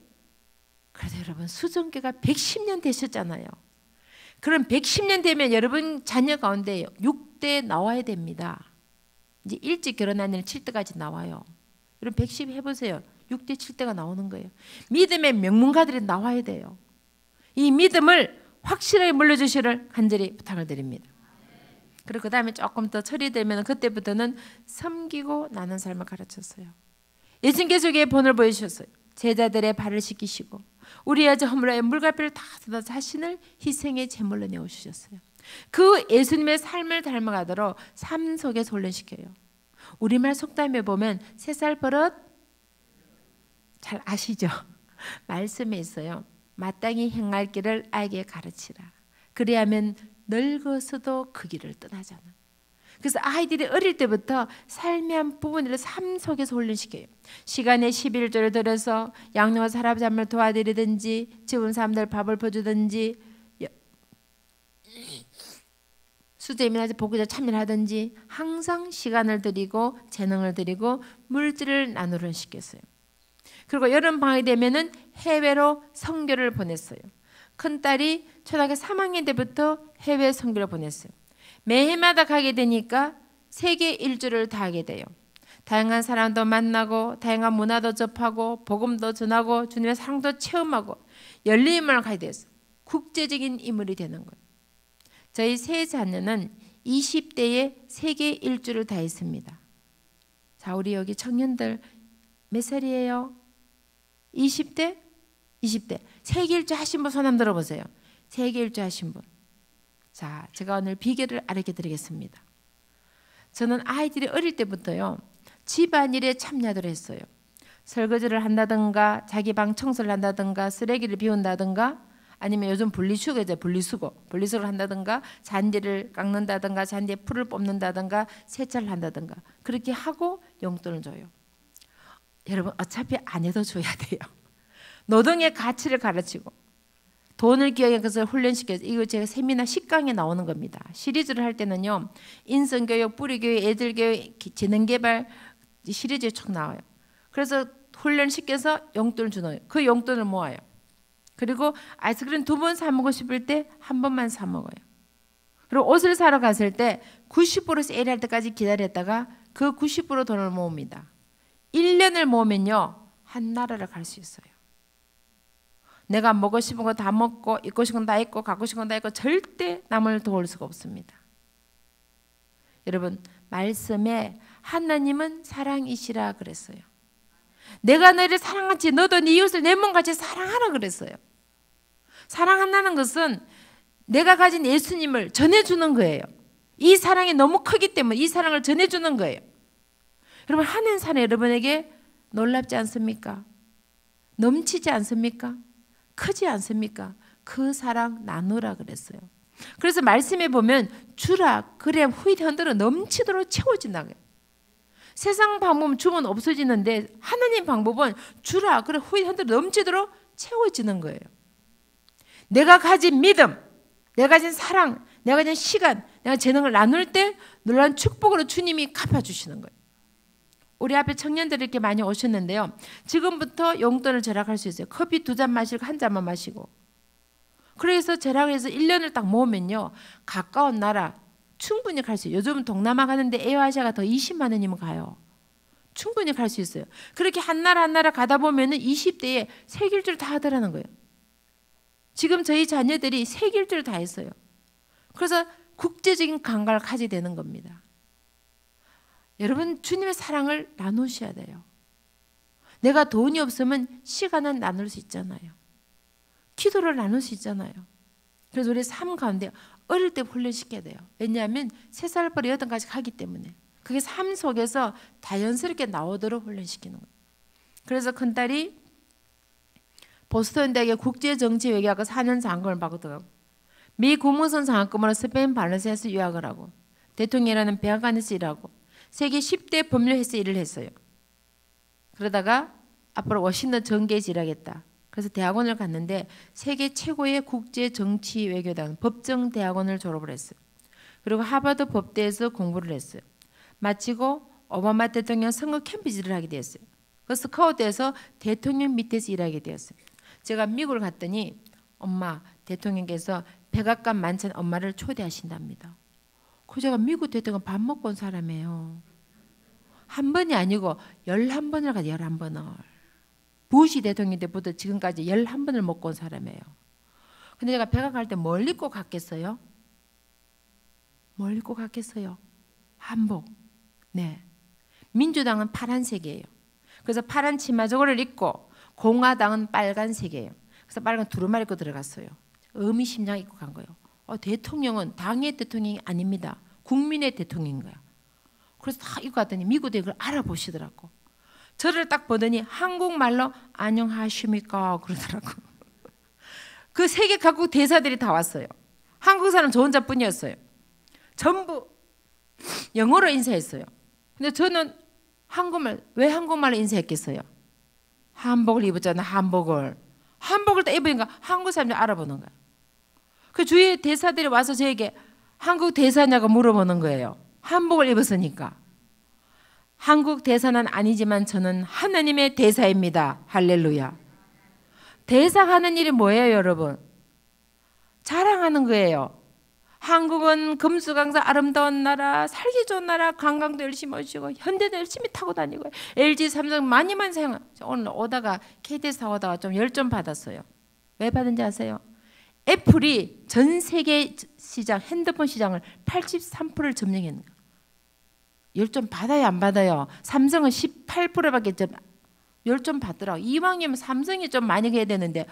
그래서 여러분 수정계가 110년 되셨잖아요. 그럼 110년 되면 여러분 자녀 가운데 6대 나와야 됩니다. 이제 일찍 결혼한 애는 7대까지 나와요. 여러분 110 해보세요. 6대 7대가 나오는 거예요. 믿음의 명문가들이 나와야 돼요. 이 믿음을 확실하게 물려주시를 간절히 부탁을 드립니다. 그리고 그 다음에 조금 더 처리되면 그때부터는 섬기고 나는 삶을 가르쳤어요. 예수님께서 본을 보여주셨어요. 제자들의 발을 씻기시고 우리 아주 허물에 물갈피를 다 쏟아 자신을 희생의 제물로 내어주셨어요. 그 예수님의 삶을 닮아가도록 삶 속에서 훈련시켜요. 우리말 속담에 보면 3살 버릇 잘 아시죠? 말씀에 있어요. 마땅히 행할 길을 아이에게 가르치라. 그리하면 늙어서도 그 길을 떠나잖아. 그래서 아이들이 어릴 때부터 삶의 한 부분을 삶 속에서 훈련시켜요. 시간에 11조를 들여서 양녀와 사람을 도와드리든지 죽은 사람들 밥을 퍼주든지 수제미나 복구자 참여를 하든지 항상 시간을 들이고 재능을 들이고 물질을 나누려 시켰어요. 그리고 여름 방학이 되면은 해외로 선교를 보냈어요. 큰딸이 초등학교 3학년 때부터 해외 선교를 보냈어요. 매해마다 가게 되니까 세계 일주를 다 하게 돼요. 다양한 사람도 만나고 다양한 문화도 접하고 복음도 전하고 주님의 사랑도 체험하고 열린 인물을 가게 됐어요. 국제적인 인물이 되는 거예요. 저희 세 자녀는 20대에 세계 일주를 다 했습니다. 자, 우리 여기 청년들 몇 살이에요? 20대? 20대. 세계 일주 하신 분 손 한번 들어보세요. 세계 일주 하신 분. 자, 제가 오늘 비결을 알려 드리겠습니다. 저는 아이들이 어릴 때부터요, 집안일에 참여를 했어요. 설거지를 한다든가 자기 방 청소를 한다든가 쓰레기를 비운다든가 아니면 요즘 분리수거죠. 분리수거를 한다든가 잔디를 깎는다든가 잔디에 풀을 뽑는다든가 세차를 한다든가 그렇게 하고 용돈을 줘요. 여러분 어차피 안 해도 줘야 돼요. 노동의 가치를 가르치고 돈을 기억해 것을 훈련시켜서 이거 제가 세미나 10강에 나오는 겁니다. 시리즈를 할 때는요. 인성교육, 뿌리교육, 애들교육, 재능개발 시리즈에 쭉 나와요. 그래서 훈련시켜서 용돈을 주는 거예요. 그 용돈을 모아요. 그리고 아이스크림 2번 사 먹고 싶을 때 한 번만 사 먹어요. 그리고 옷을 사러 갔을 때 90% 세일할 때까지 기다렸다가 그 90% 돈을 모읍니다. 1년을 모으면요. 한 나라를 갈 수 있어요. 내가 먹고 싶은 거 다 먹고 입고 싶은 거 다 입고 갖고 싶은 거 다 입고 절대 남을 도울 수가 없습니다. 여러분, 말씀에 하나님은 사랑이시라 그랬어요. 내가 너를 사랑하지 너도 네 이웃을 내 몸같이 사랑하라 그랬어요. 사랑한다는 것은 내가 가진 예수님을 전해주는 거예요. 이 사랑이 너무 크기 때문에 이 사랑을 전해주는 거예요. 여러분, 하나님 사랑 여러분에게 놀랍지 않습니까? 넘치지 않습니까? 크지 않습니까? 그 사랑 나누라 그랬어요. 그래서 말씀에 보면 주라 그래 후히 흔들어 넘치도록 채워진다고요. 세상 방법은 주면 없어지는데 하나님 방법은 주라 그래 후히 흔들어 넘치도록 채워지는 거예요. 내가 가진 믿음, 내가 가진 사랑, 내가 가진 시간, 내가 재능을 나눌 때 놀라운 축복으로 주님이 갚아주시는 거예요. 우리 앞에 청년들이 이렇게 많이 오셨는데요. 지금부터 용돈을 절약할 수 있어요. 커피 2잔 마시고 1잔만 마시고. 그래서 절약해서 1년을 딱 모으면요. 가까운 나라 충분히 갈 수 있어요. 요즘은 동남아 가는데 에어아시아가 더 20만 원이면 가요. 충분히 갈 수 있어요. 그렇게 한 나라 한 나라 가다 보면은 20대에 세길줄 다 하더라는 거예요. 지금 저희 자녀들이 세길줄 다 했어요. 그래서 국제적인 감각을 가지게 되는 겁니다. 여러분, 주님의 사랑을 나누셔야 돼요. 내가 돈이 없으면 시간은 나눌 수 있잖아요. 기도를 나눌 수 있잖아요. 그래서 우리 삶 가운데 어릴 때 훈련시켜야 돼요. 왜냐하면 3살부터 8까지 가기 때문에 그게 삶 속에서 자연스럽게 나오도록 훈련시키는 거예요. 그래서 큰딸이 보스턴 대학의 국제정치외교학과 4년 장학금을 받았더라고요. 미 국무선 장학금으로 스페인 발렌시아에서 유학을 하고 대통령이라는 백악관에서 일하고 세계 10대 법률회사에서 일을 했어요. 그러다가 앞으로 워싱턴 정계에서 일하겠다. 그래서 대학원을 갔는데 세계 최고의 국제정치외교단 법정대학원을 졸업을 했어요. 그리고 하버드 법대에서 공부를 했어요. 마치고 오바마 대통령 선거 캠프질을 하게 되었어요. 그 스카우트에서 대통령 밑에서 일하게 되었어요. 제가 미국을 갔더니 엄마 대통령께서 백악관 만찬 엄마를 초대하신답니다. 그 제가 미국 대통령 밥 먹고 온 사람이에요. 한 번이 아니고 11번을 가서 11번을. 부시 대통령 때부터 지금까지 11번을 먹고 온 사람이에요. 근데 제가 백악 갈 때 뭘 입고 갔겠어요? 뭘 입고 갔겠어요? 한복. 네. 민주당은 파란색이에요. 그래서 파란 치마 저거를 입고 공화당은 빨간색이에요. 그래서 빨간 두루마리 입고 들어갔어요. 의미심장 입고 간 거예요. 대통령은 당의 대통령이 아닙니다. 국민의 대통령인 거야. 그래서 다 입고 갔더니 미국에 그걸 알아보시더라고. 저를 딱 보더니 한국말로 안녕하십니까 그러더라고. 그 세계 각국 대사들이 다 왔어요. 한국 사람 저 혼자뿐이었어요. 전부 영어로 인사했어요. 근데 저는 왜 한국말로 인사했겠어요? 한복을 입었잖아. 한복을 딱 입으니까 한국 사람들이 알아보는 거야. 그 주위에 대사들이 와서 저에게 한국 대사냐고 물어보는 거예요. 한복을 입었으니까. 한국 대사는 아니지만 저는 하나님의 대사입니다. 할렐루야. 대사가 하는 일이 뭐예요, 여러분? 자랑하는 거예요. 한국은 금수강산 아름다운 나라, 살기 좋은 나라, 관광도 열심히 오시고 현대도 열심히 타고 다니고 LG, 삼성 많이 사용. 오늘 오다가 KTX 타고 오다가 좀 열 좀 받았어요. 왜 받은지 아세요? 애플이 전 세계 시장, 핸드폰 시장을 83%를 점령했는 거예요. 열 좀 받아요, 안 받아요? 삼성은 18%밖에 열 좀 받더라고. 이왕이면 삼성이 좀 많이 해야 되는데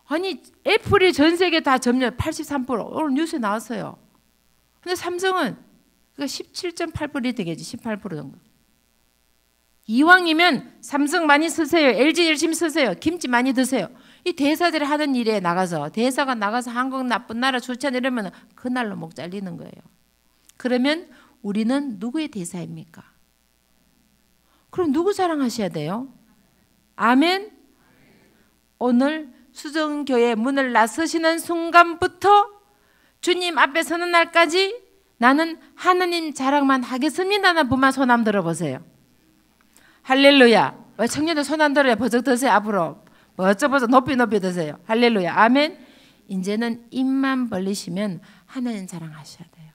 아니 애플이 전 세계 다 점령 83% 오늘 뉴스에 나왔어요. 근데 삼성은 17.8% 되겠지. 18% 정도. 이왕이면 삼성 많이 쓰세요. LG 열심히 쓰세요. 김치 많이 드세요. 이 대사들이 하는 일에 나가서 대사가 나가서 한국 나쁜 나라 좋지 않아 이러면 그날로 목 잘리는 거예요. 그러면 우리는 누구의 대사입니까? 그럼 누구 사랑하셔야 돼요? 아멘. 오늘 수정교회 문을 나서시는 순간부터 주님 앞에 서는 날까지 나는 하나님 자랑만 하겠습니다는 분만 손 한번 들어보세요. 할렐루야. 왜 청년들 손 안 들어요? 버쩍 드세요. 앞으로 버쩍버쩍 높이 드세요. 할렐루야. 아멘. 이제는 입만 벌리시면 하나님 자랑하셔야 돼요.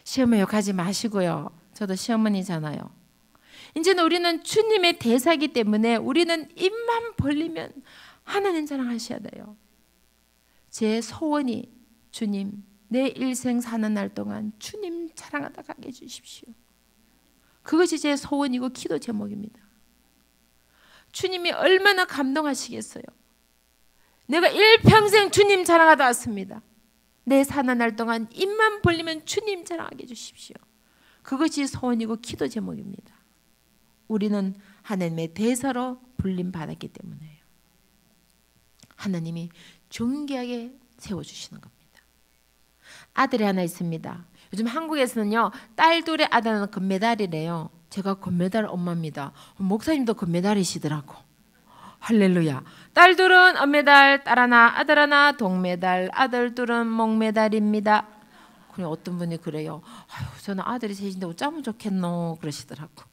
시어머니 욕하지 마시고요. 저도 시어머니잖아요. 이제는 우리는 주님의 대사이기 때문에 우리는 입만 벌리면 하나님 자랑하셔야 돼요. 제 소원이 주님, 내 일생 사는 날 동안 주님 자랑하다 가게 해주십시오. 그것이 제 소원이고 기도 제목입니다. 주님이 얼마나 감동하시겠어요. 내가 일평생 주님 자랑하다 왔습니다. 내 사는 날 동안 입만 벌리면 주님 자랑하게 해주십시오. 그것이 소원이고 기도 제목입니다. 우리는 하나님의 대사로 불림받았기 때문에요. 하나님이 존귀하게 세워주시는 겁니다. 아들이 하나 있습니다. 요즘 한국에서는요, 딸 둘의 아들은 금메달이래요. 제가 금메달 엄마입니다. 목사님도 금메달이시더라고. 할렐루야. 딸 둘은 은메달, 딸 하나, 아들 하나, 동메달, 아들 둘은 목메달입니다. 그냥 어떤 분이 그래요. 아유, 저는 아들이 셋인데 어쩌면 좋겠노 그러시더라고.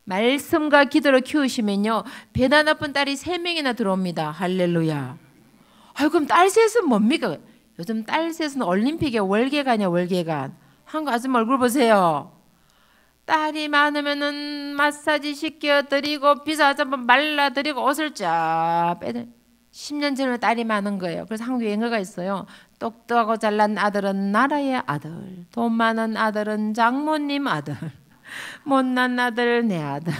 말씀과 기도로 키우시면요, 배나 나쁜 딸이 3명이나 들어옵니다. 할렐루야. 아유, 그럼 딸 셋은 뭡니까? 요즘 딸 셋은 올림픽에 월계관이야, 월계관. 한국 아줌마 얼굴 보세요. 딸이 많으면은 마사지 시켜드리고 비싸지 한번 말라드리고 옷을 쫙 빼들. 10년 전에 딸이 많은 거예요. 그래서 한국에 영어가 있어요. 똑똑하고 잘난 아들은 나라의 아들, 돈 많은 아들은 장모님 아들, 못난 아들 내 아들.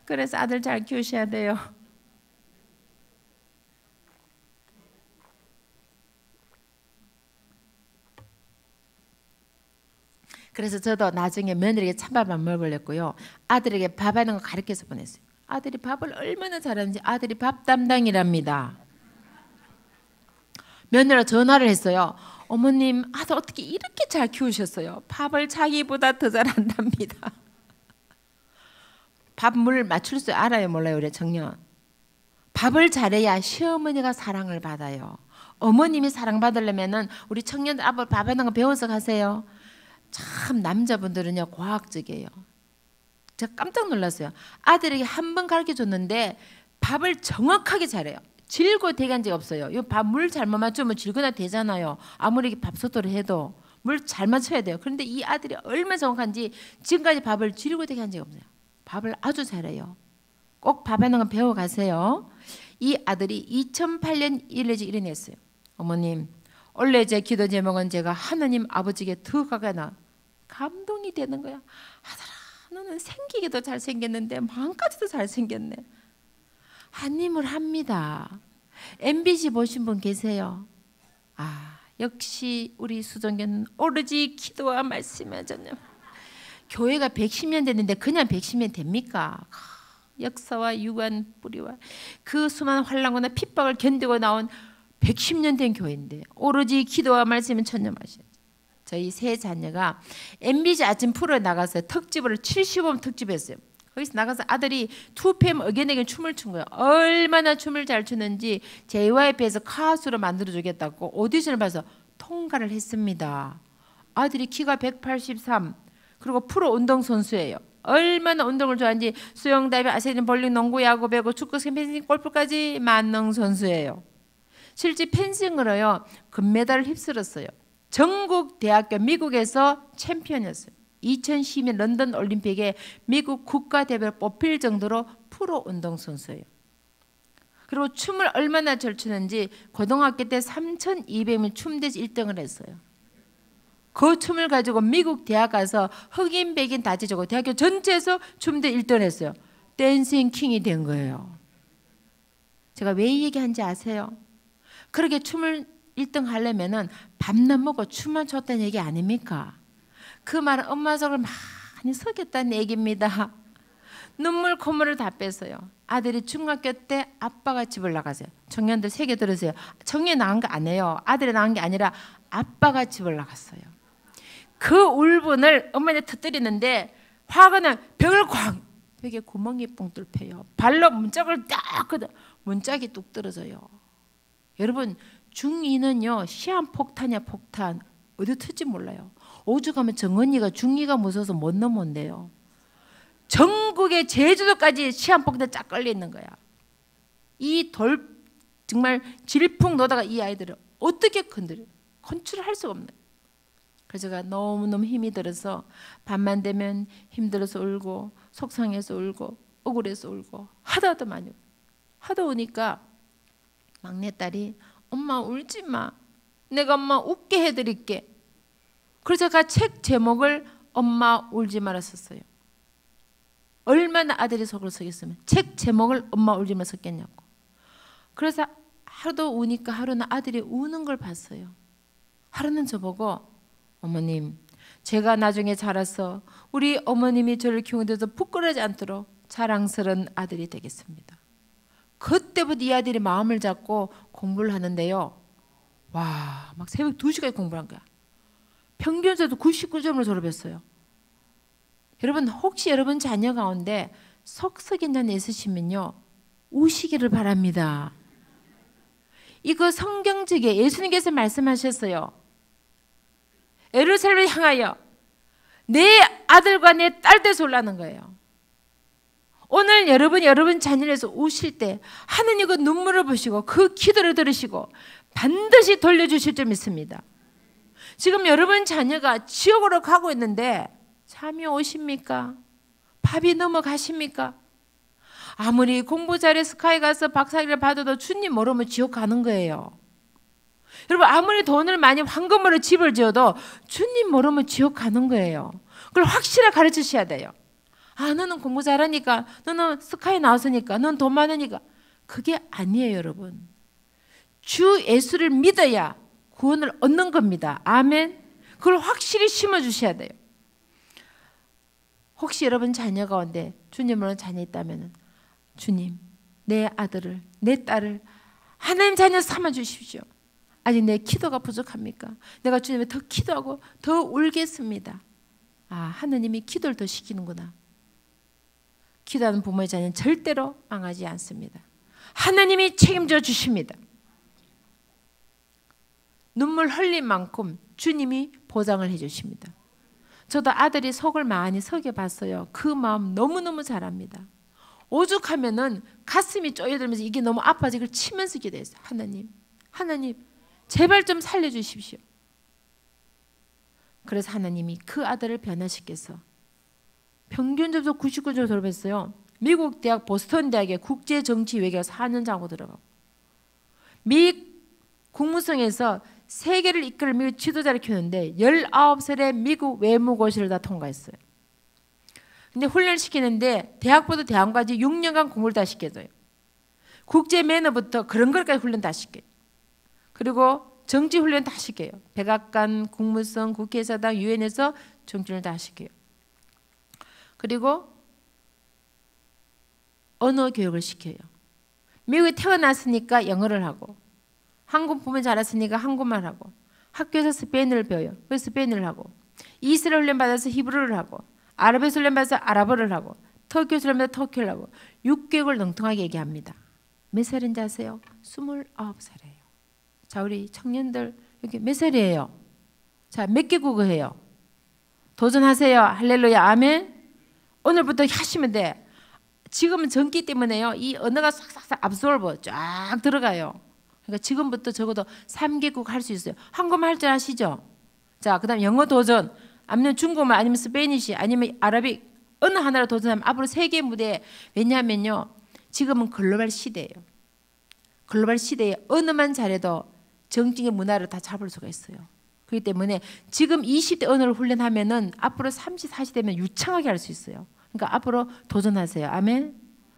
그래서 아들 잘 키우셔야 돼요. 그래서 저도 나중에 며느리에게 찬밥 안 먹으려고요, 아들에게 밥하는 거 가르쳐서 보냈어요. 아들이 밥을 얼마나 잘하는지. 아들이 밥 담당이랍니다. 며느리가 전화를 했어요. 어머님, 아들 어떻게 이렇게 잘 키우셨어요? 밥을 자기보다 더 잘한답니다. 밥 물 맞출 줄 알아요, 몰라요, 우리 청년? 밥을 잘해야 시어머니가 사랑을 받아요. 어머님이 사랑받으려면은 우리 청년들 아버 밥하는 거 배워서 가세요. 참 남자분들은요, 과학적이에요. 제가 깜짝 놀랐어요. 아들에게 한 번 가르쳐 줬는데 밥을 정확하게 잘해요. 질고 대간 적 없어요. 이 밥 물 잘못 맞추면 질거나 되잖아요. 아무리 밥솥으로 해도 물 잘 맞춰야 돼요. 그런데 이 아들이 얼마나 정확한지 지금까지 밥을 질고 대게 한 적이 없어요. 밥을 아주 잘해요. 꼭 밥하는 거 배워가세요. 이 아들이 2008년 일레지 일어났어요. 어머님, 원래 제 기도 제목은 제가 하나님 아버지께 더 가까이 나. 감동이 되는 거야. 아들아, 너는 생기기도 잘생겼는데 마음까지도 잘생겼네. 한 힘을 합니다. MBC 보신 분 계세요? 아, 역시 우리 수정교는 오로지 기도와 말씀에 전념. 교회가 110년 됐는데 그냥 110년 됩니까? 역사와 유관 뿌리와 그 수많은 환난과 핍박을 견디고 나온 110년 된 교회인데 오로지 기도와 말씀에 전념하셔야죠. 저희 세 자녀가 MBC 아침 프로에 나가서 특집을 75번 특집했어요. 거기서 나가서 아들이 2PM 어게인에게 춤을 춘 거예요. 얼마나 춤을 잘 추는지 JYP에서 가수로 만들어주겠다고 오디션을 봐서 통과를 했습니다. 아들이 키가 183, 그리고 프로 운동선수예요. 얼마나 운동을 좋아하는지 수영, 다이빙, 아세린, 볼링, 농구, 야구, 배구, 축구, 펜싱, 골프까지 만능 선수예요. 실제 펜싱으로요, 금메달을 휩쓸었어요. 전국 대학교 미국에서 챔피언이었어요. 2012년 런던 올림픽에 미국 국가대표로 뽑힐 정도로 프로 운동선수예요. 그리고 춤을 얼마나 잘 추는지 고등학교 때 3,200명 춤대에서 1등을 했어요. 그 춤을 가지고 미국 대학 가서 흑인 백인 다 지지고 대학교 전체에서 춤대 1등을 했어요. 댄싱 킹이 된 거예요. 제가 왜 이 얘기한지 아세요? 그렇게 춤을 1등 하려면은 밥만 먹고 춤만 췄다는 얘기 아닙니까? 그 말은 엄마 속을 많이 썩였다는 얘기입니다. 눈물 콧물을 다 뺐어요. 아들이 중학교 때 아빠가 집을 나가세요. 청년들 새겨 들으세요. 청년이 나간 거 아니에요. 아들이 나간 게 아니라 아빠가 집을 나갔어요. 그 울분을 엄마한테 터뜨리는데 화가 나 벽을 쾅! 벽에 구멍이 뻥 뚫혀요. 발로 문짝을 딱 걷어 문짝이 뚝 떨어져요. 여러분, 중2는요 시한폭탄이야. 폭탄. 어디 터질지 몰라요. 오죽하면 정은이가 중2가 무서워서 못 넘어온대요. 전국의 제주도까지 시한폭탄 쫙 걸려 있는 거야. 이 돌 정말 질풍 노다가 이 아이들을 어떻게 컨트롤할 수가 없는 거예요. 그래서 제가 너무너무 힘이 들어서 밤만 되면 힘들어서 울고 속상해서 울고 억울해서 울고 하도 많이 울고. 하다 오니까 막내딸이 엄마 울지 마. 내가 엄마 웃게 해드릴게. 그래서 제가 책 제목을 엄마 울지 마라 썼어요. 얼마나 아들이 속을 썩였으면 책 제목을 엄마 울지 마라 썼겠냐고. 그래서 하루도 우니까 하루는 아들이 우는 걸 봤어요. 하루는 저보고 어머님 제가 나중에 자라서 우리 어머님이 저를 키우는데도 부끄러워하지 않도록 자랑스러운 아들이 되겠습니다. 그때부터 이 아들이 마음을 잡고 공부를 하는데요. 와, 막 새벽 2시까지 공부를 한 거야. 평균에서도 99점을 졸업했어요. 여러분 혹시 여러분 자녀 가운데 속썩인 자녀 있으시면요. 우시기를 바랍니다. 이거 성경책에 예수님께서 말씀하셨어요. 예루살렘을 향하여 내 아들과 내 딸 돼서 올라는 거예요. 오늘 여러분 자녀에서 우실 때 하느님 그 눈물을 보시고 그 기도를 들으시고 반드시 돌려주실 줄 믿습니다. 지금 여러분 자녀가 지옥으로 가고 있는데 잠이 오십니까? 밥이 넘어가십니까? 아무리 공부 잘해 스카이 가서 박사학위를 받아도 주님 모르면 지옥 가는 거예요. 여러분 아무리 돈을 많이 황금으로 집을 지어도 주님 모르면 지옥 가는 거예요. 그걸 확실하게 가르치셔야 돼요. 아 너는 공부 잘하니까, 너는 스카이 나왔으니까, 너는 돈 많으니까. 그게 아니에요 여러분. 주 예수를 믿어야 구원을 얻는 겁니다. 아멘. 그걸 확실히 심어주셔야 돼요. 혹시 여러분 자녀 가운데 주님으로 자녀 있다면 주님 내 아들을 내 딸을 하나님 자녀 삼아주십시오. 아직 내 기도가 부족합니까? 내가 주님에 더 기도하고 더 울겠습니다. 아 하느님이 기도를 더 시키는구나. 기도하는 부모의 자녀는 절대로 망하지 않습니다. 하나님이 책임져 주십니다. 눈물 흘린 만큼 주님이 보장을 해주십니다. 저도 아들이 속을 많이 썩여봤어요. 그 마음 너무너무 잘합니다. 오죽하면은 가슴이 쪼여들면서 이게 너무 아파서 이걸 치면서 기도했어요. 하나님 제발 좀 살려주십시오. 그래서 하나님이 그 아들을 변화시켜서 평균 점수 99점 졸업했어요. 미국 대학 보스턴 대학에 국제정치외교 4년 자고 들어가고 미 국무성에서 세계를 이끌 미국 지도자를 키우는데 19살에 미국 외무고시를 다 통과했어요. 근데 훈련을 시키는데 대학부터 대학까지 6년간 공부를 다 시켜줘요. 국제 매너부터 그런 것까지 훈련 다 시켜요. 그리고 정치 훈련 다 시켜요. 백악관, 국무성, 국회의사당, 유엔에서 정치를 다 시켜요. 그리고 언어 교육을 시켜요. 미국에 태어났으니까 영어를 하고, 한국 보면 자랐으니까 한국말 하고, 학교에서 스페인어를 배워요. 그래서 스페인어를 하고, 이스라엘 훈련 받아서 히브리어를 하고, 아랍에서 훈련 받아서 아랍어를 하고, 터키에서 훈련 받아서 터키를 하고, 6개국을 능통하게 얘기합니다. 몇 살인지 아세요? 29살이에요. 자, 우리 청년들 여기 몇 살이에요? 자, 몇 개국어 해요? 도전하세요. 할렐루야, 아멘. 오늘부터 하시면 돼. 지금은 전기 때문에요. 이 언어가 싹싹싹 압솔버 쫙 들어가요. 그러니까 지금부터 적어도 3개국 할 수 있어요. 한국말 할 줄 아시죠? 자, 그다음 영어 도전, 아니면 중국말, 아니면 스페니시, 아니면 아랍이 어느 하나로 도전하면 앞으로 세계 무대에, 왜냐하면요 지금은 글로벌 시대예요. 글로벌 시대에 언어만 잘해도 정치의 문화를 다 잡을 수가 있어요. 그렇기 때문에 지금 20대 언어를 훈련하면은 앞으로 30, 40 되면 유창하게 할 수 있어요. 그러니까 앞으로 도전하세요. 아멘.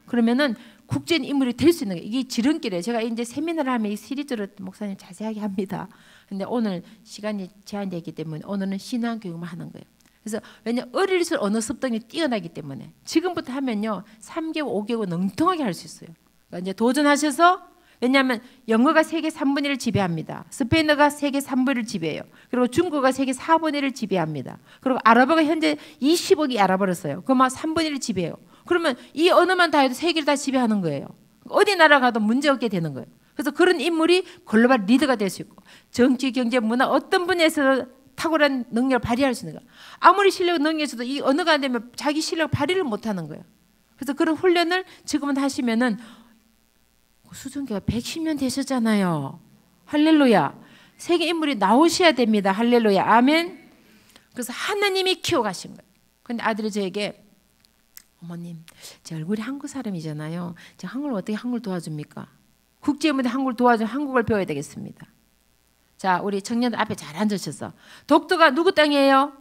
그러면은 국제인 인물이 될 수 있는 거예요. 이게 지름길이에요. 제가 이제 세미나를 하면 이 시리즈로 목사님 자세하게 합니다. 근데 오늘 시간이 제한되기 때문에 오늘은 신앙 교육만 하는 거예요. 그래서 왜냐 어릴수록 언어 습득이 뛰어나기 때문에 지금부터 하면요 3개국, 5개국 능통하게 할 수 있어요. 그러니까 이제 도전하셔서, 왜냐하면 영어가 세계 3분의 1을 지배합니다. 스페인어가 세계 3분의 1을 지배해요. 그리고 중국어가 세계 4분의 1을 지배합니다. 그리고 아랍어가 현재 20억이 알아버를 써요. 그럼 막 3분의 1을 지배해요. 그러면 이 언어만 다 해도 세계를 다 지배하는 거예요. 어디 나라 가도 문제없게 되는 거예요. 그래서 그런 인물이 글로벌 리더가 될 수 있고, 정치, 경제, 문화 어떤 분야에서 탁월한 능력을 발휘할 수 있는 거예요. 아무리 실력 능력에서도 이 언어가 안 되면 자기 실력 발휘를 못하는 거예요. 그래서 그런 훈련을 지금은 하시면은 수준기가 110년 되셨잖아요. 할렐루야. 세계 인물이 나오셔야 됩니다. 할렐루야. 아멘. 그래서 하나님이 키워가신 거예요. 근데 아들이 저에게 어머님, 제 얼굴이 한국 사람이잖아요. 제가 한국을 어떻게 한국을 도와줍니까? 국제문제 한국을 도와줘 한국을 배워야 되겠습니다. 자, 우리 청년들 앞에 잘 앉으셔서 독도가 누구 땅이에요?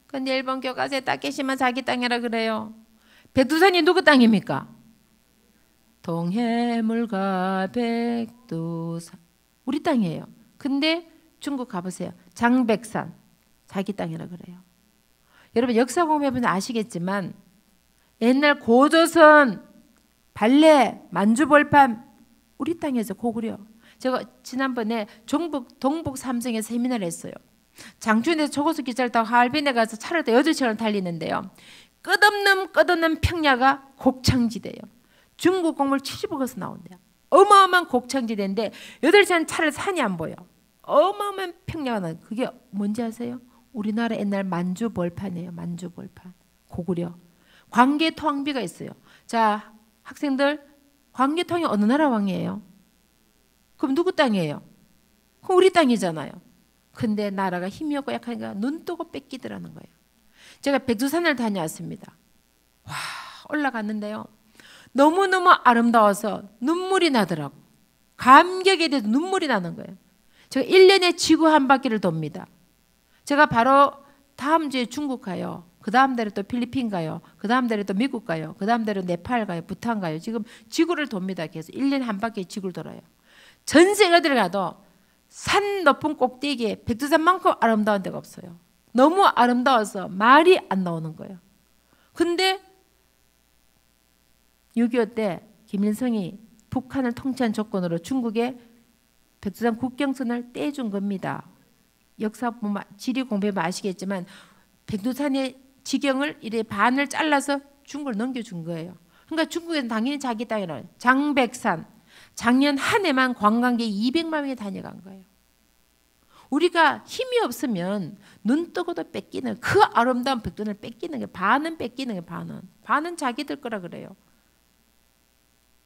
근데 일본 교과서에 타케시마 자기 땅이라 그래요. 백두산이 누구 땅입니까? 동해물과 백두산 우리 땅이에요. 근데 중국 가보세요. 장백산 자기 땅이라 그래요. 여러분 역사 공부해보면 아시겠지만 옛날 고조선 발레 만주벌판 우리 땅에서 고구려. 제가 지난번에 동북 삼성에 세미나를 했어요. 장춘에서 초고속 기차를 타고 하얼빈에 가서 차를 타고 8시간 달리는데요. 끝없는 평야가 곡창지대예요. 중국 곡물 70억에서 나온대요. 어마어마한 곡창지대인데 8시간 차를 산이 안 보여. 어마어마한 평야가 나요. 그게 뭔지 아세요? 우리나라 옛날 만주벌판이에요. 만주벌판. 고구려. 광개토왕비가 있어요. 자, 학생들 광개토왕이 어느 나라 왕이에요? 그럼 누구 땅이에요? 그럼 우리 땅이잖아요. 근데 나라가 힘이 없고 약하니까 눈 뜨고 뺏기더라는 거예요. 제가 백두산을 다녀왔습니다. 와, 올라갔는데요. 너무너무 아름다워서 눈물이 나더라고. 감격에 대해서 눈물이 나는 거예요. 제가 1년에 지구 한 바퀴를 돕니다. 제가 바로 다음 주에 중국 가요. 그 다음 달에 또 필리핀 가요. 그 다음 달에 또 미국 가요. 그 다음 달에 네팔 가요. 부탄 가요. 지금 지구를 돕니다. 그래서 1년에 한 바퀴 지구를 돌아요. 전 세계 어디를 가도 산 높은 꼭대기에 백두산만큼 아름다운 데가 없어요. 너무 아름다워서 말이 안 나오는 거예요. 근데 6.25 때 김일성이 북한을 통치한 조건으로 중국에 백두산 국경선을 떼준 겁니다. 역사 지리 공부해보면 아시겠지만 백두산의 지경을 이래 반을 잘라서 중국을 넘겨준 거예요. 그러니까 중국에는 당연히 자기 땅이라 장백산 작년 한 해만 관광객 200만 명이 다녀간 거예요. 우리가 힘이 없으면 눈 뜨고도 뺏기는 그 아름다운 백두산을 뺏기는 게 반은 뺏기는 게 반은 자기들 거라 그래요.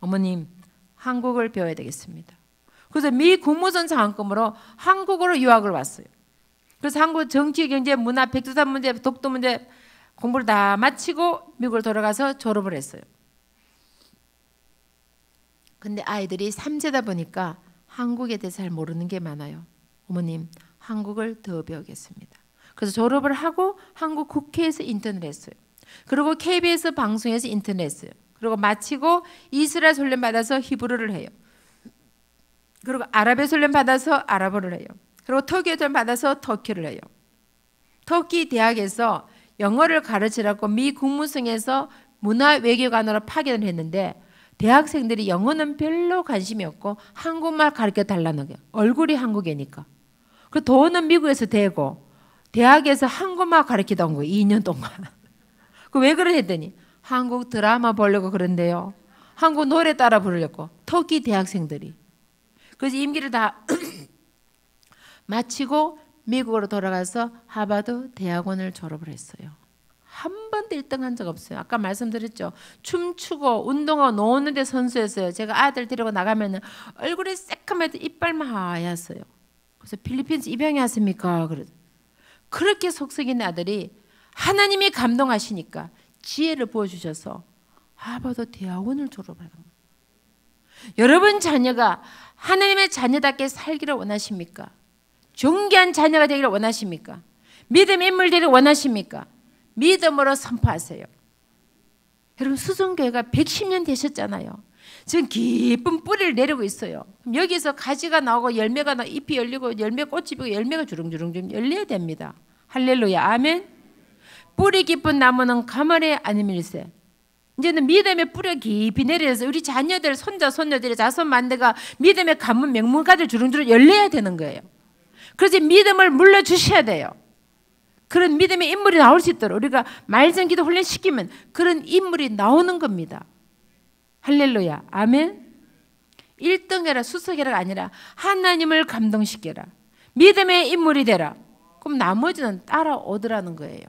어머님 한국을 배워야 되겠습니다. 그래서 미 국무선 장학금으로 한국으로 유학을 왔어요. 그래서 한국 정치, 경제, 문화, 백두산 문제, 독도 문제 공부를 다 마치고 미국을 돌아가서 졸업을 했어요. 근데 아이들이 3세다 보니까 한국에 대해서 잘 모르는 게 많아요. 어머님, 한국을 더 배우겠습니다. 그래서 졸업을 하고 한국 국회에서 인턴을 했어요. 그리고 KBS 방송에서 인턴을 했어요. 그리고 마치고 이스라엘 훈련 받아서 히브리어를 해요. 그리고 아랍의 훈련 받아서 아랍어를 해요. 그리고 터키 훈련 받아서 터키를 해요. 터키 대학에서 영어를 가르치라고 미 국무성에서 문화외교관으로 파견을 했는데 대학생들이 영어는 별로 관심이 없고 한국말 가르쳐 달라는 거예요. 얼굴이 한국이니까. 그 돈은 미국에서 대고 대학에서 한국말 가르치다 온 거예요. 2년 동안. 그 왜 그러랬더니 한국 드라마 보려고 그런데요. 한국 노래 따라 부르려고. 터키 대학생들이. 그래서 임기를 다 마치고 미국으로 돌아가서 하버드 대학원을 졸업을 했어요. 한 번도 1등 한 적 없어요. 아까 말씀드렸죠. 춤추고 운동하고 노는 데 선수였어요. 제가 아들 데리고 나가면 얼굴이 새까매도 이빨만 하얗어요. 그래서 필리핀에서 입양이 왔습니까? 그렇게 속썩인 아들이 하나님이 감동하시니까 지혜를 부어주셔서 하버드 대학원을 졸업을 한 거예요. 여러분 자녀가 하나님의 자녀답게 살기를 원하십니까? 존귀한 자녀가 되기를 원하십니까? 믿음의 인물 되기를 원하십니까? 믿음으로 선포하세요. 여러분 수성교회가 110년 되셨잖아요. 지금 깊은 뿌리를 내리고 있어요. 그럼 여기서 가지가 나오고 열매가 나오고 잎이 열리고 열매 꽃이 피고 열매가 주렁주렁 열려야 됩니다. 할렐루야 아멘. 뿌리 깊은 나무는 가물에 아니밀세. 이제는 믿음의 뿌리가 깊이 내려서 우리 자녀들 손자 손녀들의 자손 만대가 믿음의 가문 명문가들 주렁주렁 열려야 되는 거예요. 그래서 믿음을 물려주셔야 돼요. 그런 믿음의 인물이 나올 수 있도록 우리가 말씀 기도 훈련시키면 그런 인물이 나오는 겁니다. 할렐루야 아멘. 1등해라 수석해라가 아니라 하나님을 감동시켜라. 믿음의 인물이 되라. 그럼 나머지는 따라오더라는 거예요.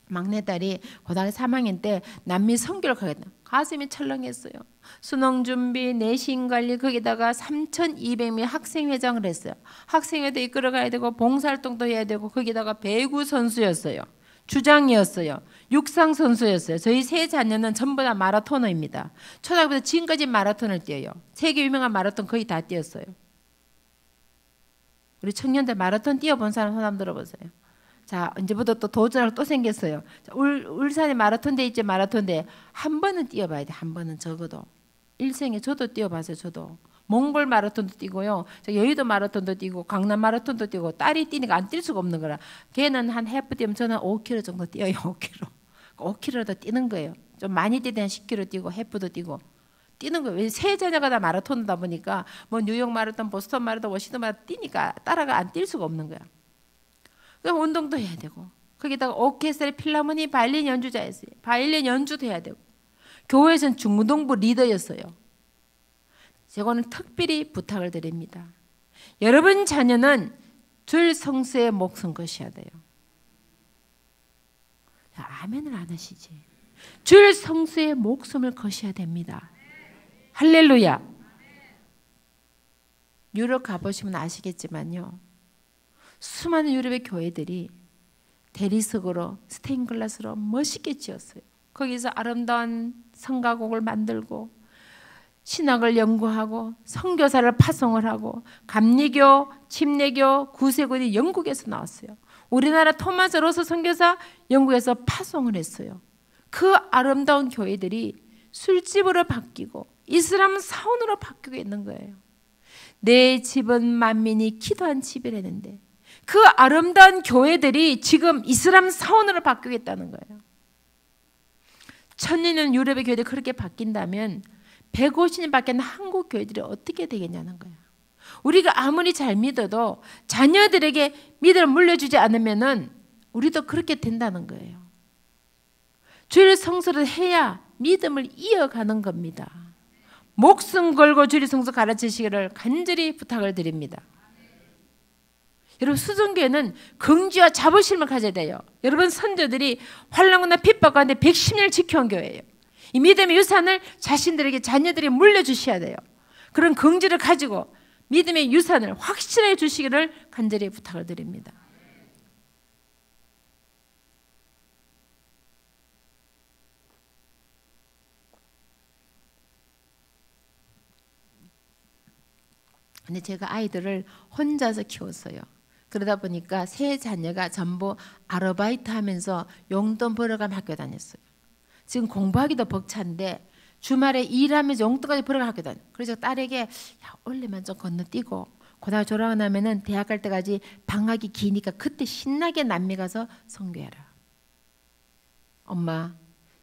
막내딸이 고등학교 3학년 때 남미 선교를 가겠다. 가슴이 철렁했어요. 수능 준비, 내신 관리 거기다가 3,200명 학생회장을 했어요. 학생회도 이끌어가야 되고 봉사활동도 해야 되고 거기다가 배구 선수였어요. 주장이었어요. 육상 선수였어요. 저희 세 자녀는 전부 다 마라토너입니다. 초등학교부터 지금까지 마라톤을 뛰어요. 세계 유명한 마라톤 거의 다 뛰었어요. 우리 청년들 마라톤 뛰어본 사람 손 한번 들어보세요. 자, 언제부터 또 도전하고 또 생겼어요. 자, 울산에 마라톤대 있죠. 마라톤대 한 번은 뛰어봐야 돼. 한 번은 적어도. 일생에 저도 뛰어봤어요. 저도. 몽골 마라톤도 뛰고요. 여의도 마라톤도 뛰고 강남 마라톤도 뛰고 딸이 뛰니까 안 뛸 수가 없는 거라. 걔는 한 해프 뛰면 저는 5km 정도 뛰어요. 5km. 5km도 뛰는 거예요. 좀 많이 뛰면 한 10km 뛰고 해프도 뛰고 뛰는 거예요. 왜 세 자녀가 다 마라톤이다 보니까 뭐 뉴욕 마라톤, 보스턴 마라톤, 워싱턴 마라톤 뛰니까 따라가 안 뛸 수가 없는 거야. 그럼 운동도 해야 되고 거기다가 오케스트라, 필하모니, 바이올린 연주자였어요. 바이올린 연주도 해야 되고 교회에서는 중고등부 리더였어요. 저거는 특별히 부탁을 드립니다. 여러분 자녀는 줄 성수의 목숨 거셔야 돼요. 아멘을 안 하시지. 줄 성수의 목숨을 거셔야 됩니다. 할렐루야. 유럽 가보시면 아시겠지만요. 수많은 유럽의 교회들이 대리석으로 스테인글라스로 멋있게 지었어요. 거기서 아름다운 성가곡을 만들고 신학을 연구하고 선교사를 파송을 하고 감리교, 침례교, 구세군이 영국에서 나왔어요. 우리나라 토마스 로스 선교사 영국에서 파송을 했어요. 그 아름다운 교회들이 술집으로 바뀌고 이슬람 사원으로 바뀌고 있는 거예요. 내 집은 만민이 기도한 집이라는데 그 아름다운 교회들이 지금 이슬람 사원으로 바뀌고 있다는 거예요. 1000년 유럽의 교회들이 그렇게 바뀐다면 150년 밖에 한국 교회들이 어떻게 되겠냐는 거예요. 우리가 아무리 잘 믿어도 자녀들에게 믿음을 물려주지 않으면은 우리도 그렇게 된다는 거예요. 주일 성수를 해야 믿음을 이어가는 겁니다. 목숨 걸고 주일 성수 가르치시기를 간절히 부탁을 드립니다. 여러분 수정교회는 긍지와 자부심을 가져야 돼요. 여러분 선조들이 환난과 핍박 가운데 110년을 지켜온 교회예요. 이 믿음의 유산을 자신들에게 자녀들에게 물려주셔야 돼요. 그런 긍지를 가지고 믿음의 유산을 확실하게 주시기를 간절히 부탁을 드립니다. 근데 제가 아이들을 혼자서 키웠어요. 그러다 보니까 세 자녀가 전부 아르바이트 하면서 용돈 벌어가며 학교 다녔어요. 지금 공부하기도 벅찬데 주말에 일하면서 용돈까지 벌어가 학교 다녀요. 그래서 딸에게 야, 원래만 좀 건너뛰고 고등학교 졸업하고 나면은 대학 갈 때까지 방학이 기니까 그때 신나게 남미 가서 선교해라. 엄마,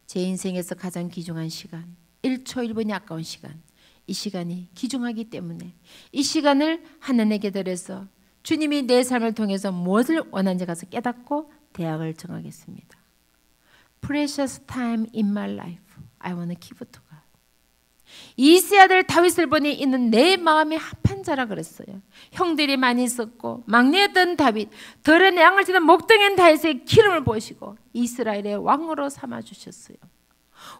제 인생에서 가장 귀중한 시간, 1초 1분이 아까운 시간, 이 시간이 귀중하기 때문에 이 시간을 하나님께 드려서 주님이 내 삶을 통해서 무엇을 원하는지 가서 깨닫고 대학을 정하겠습니다. Precious time in my life, I want to give to God. 이세 아들 다윗을 보니 이는 내 마음이 합한 자라 그랬어요. 형들이 많이 있었고 막내였던 다윗, 덜은 양을 치는 목동인 다윗의 기름을 보시고 이스라엘의 왕으로 삼아주셨어요.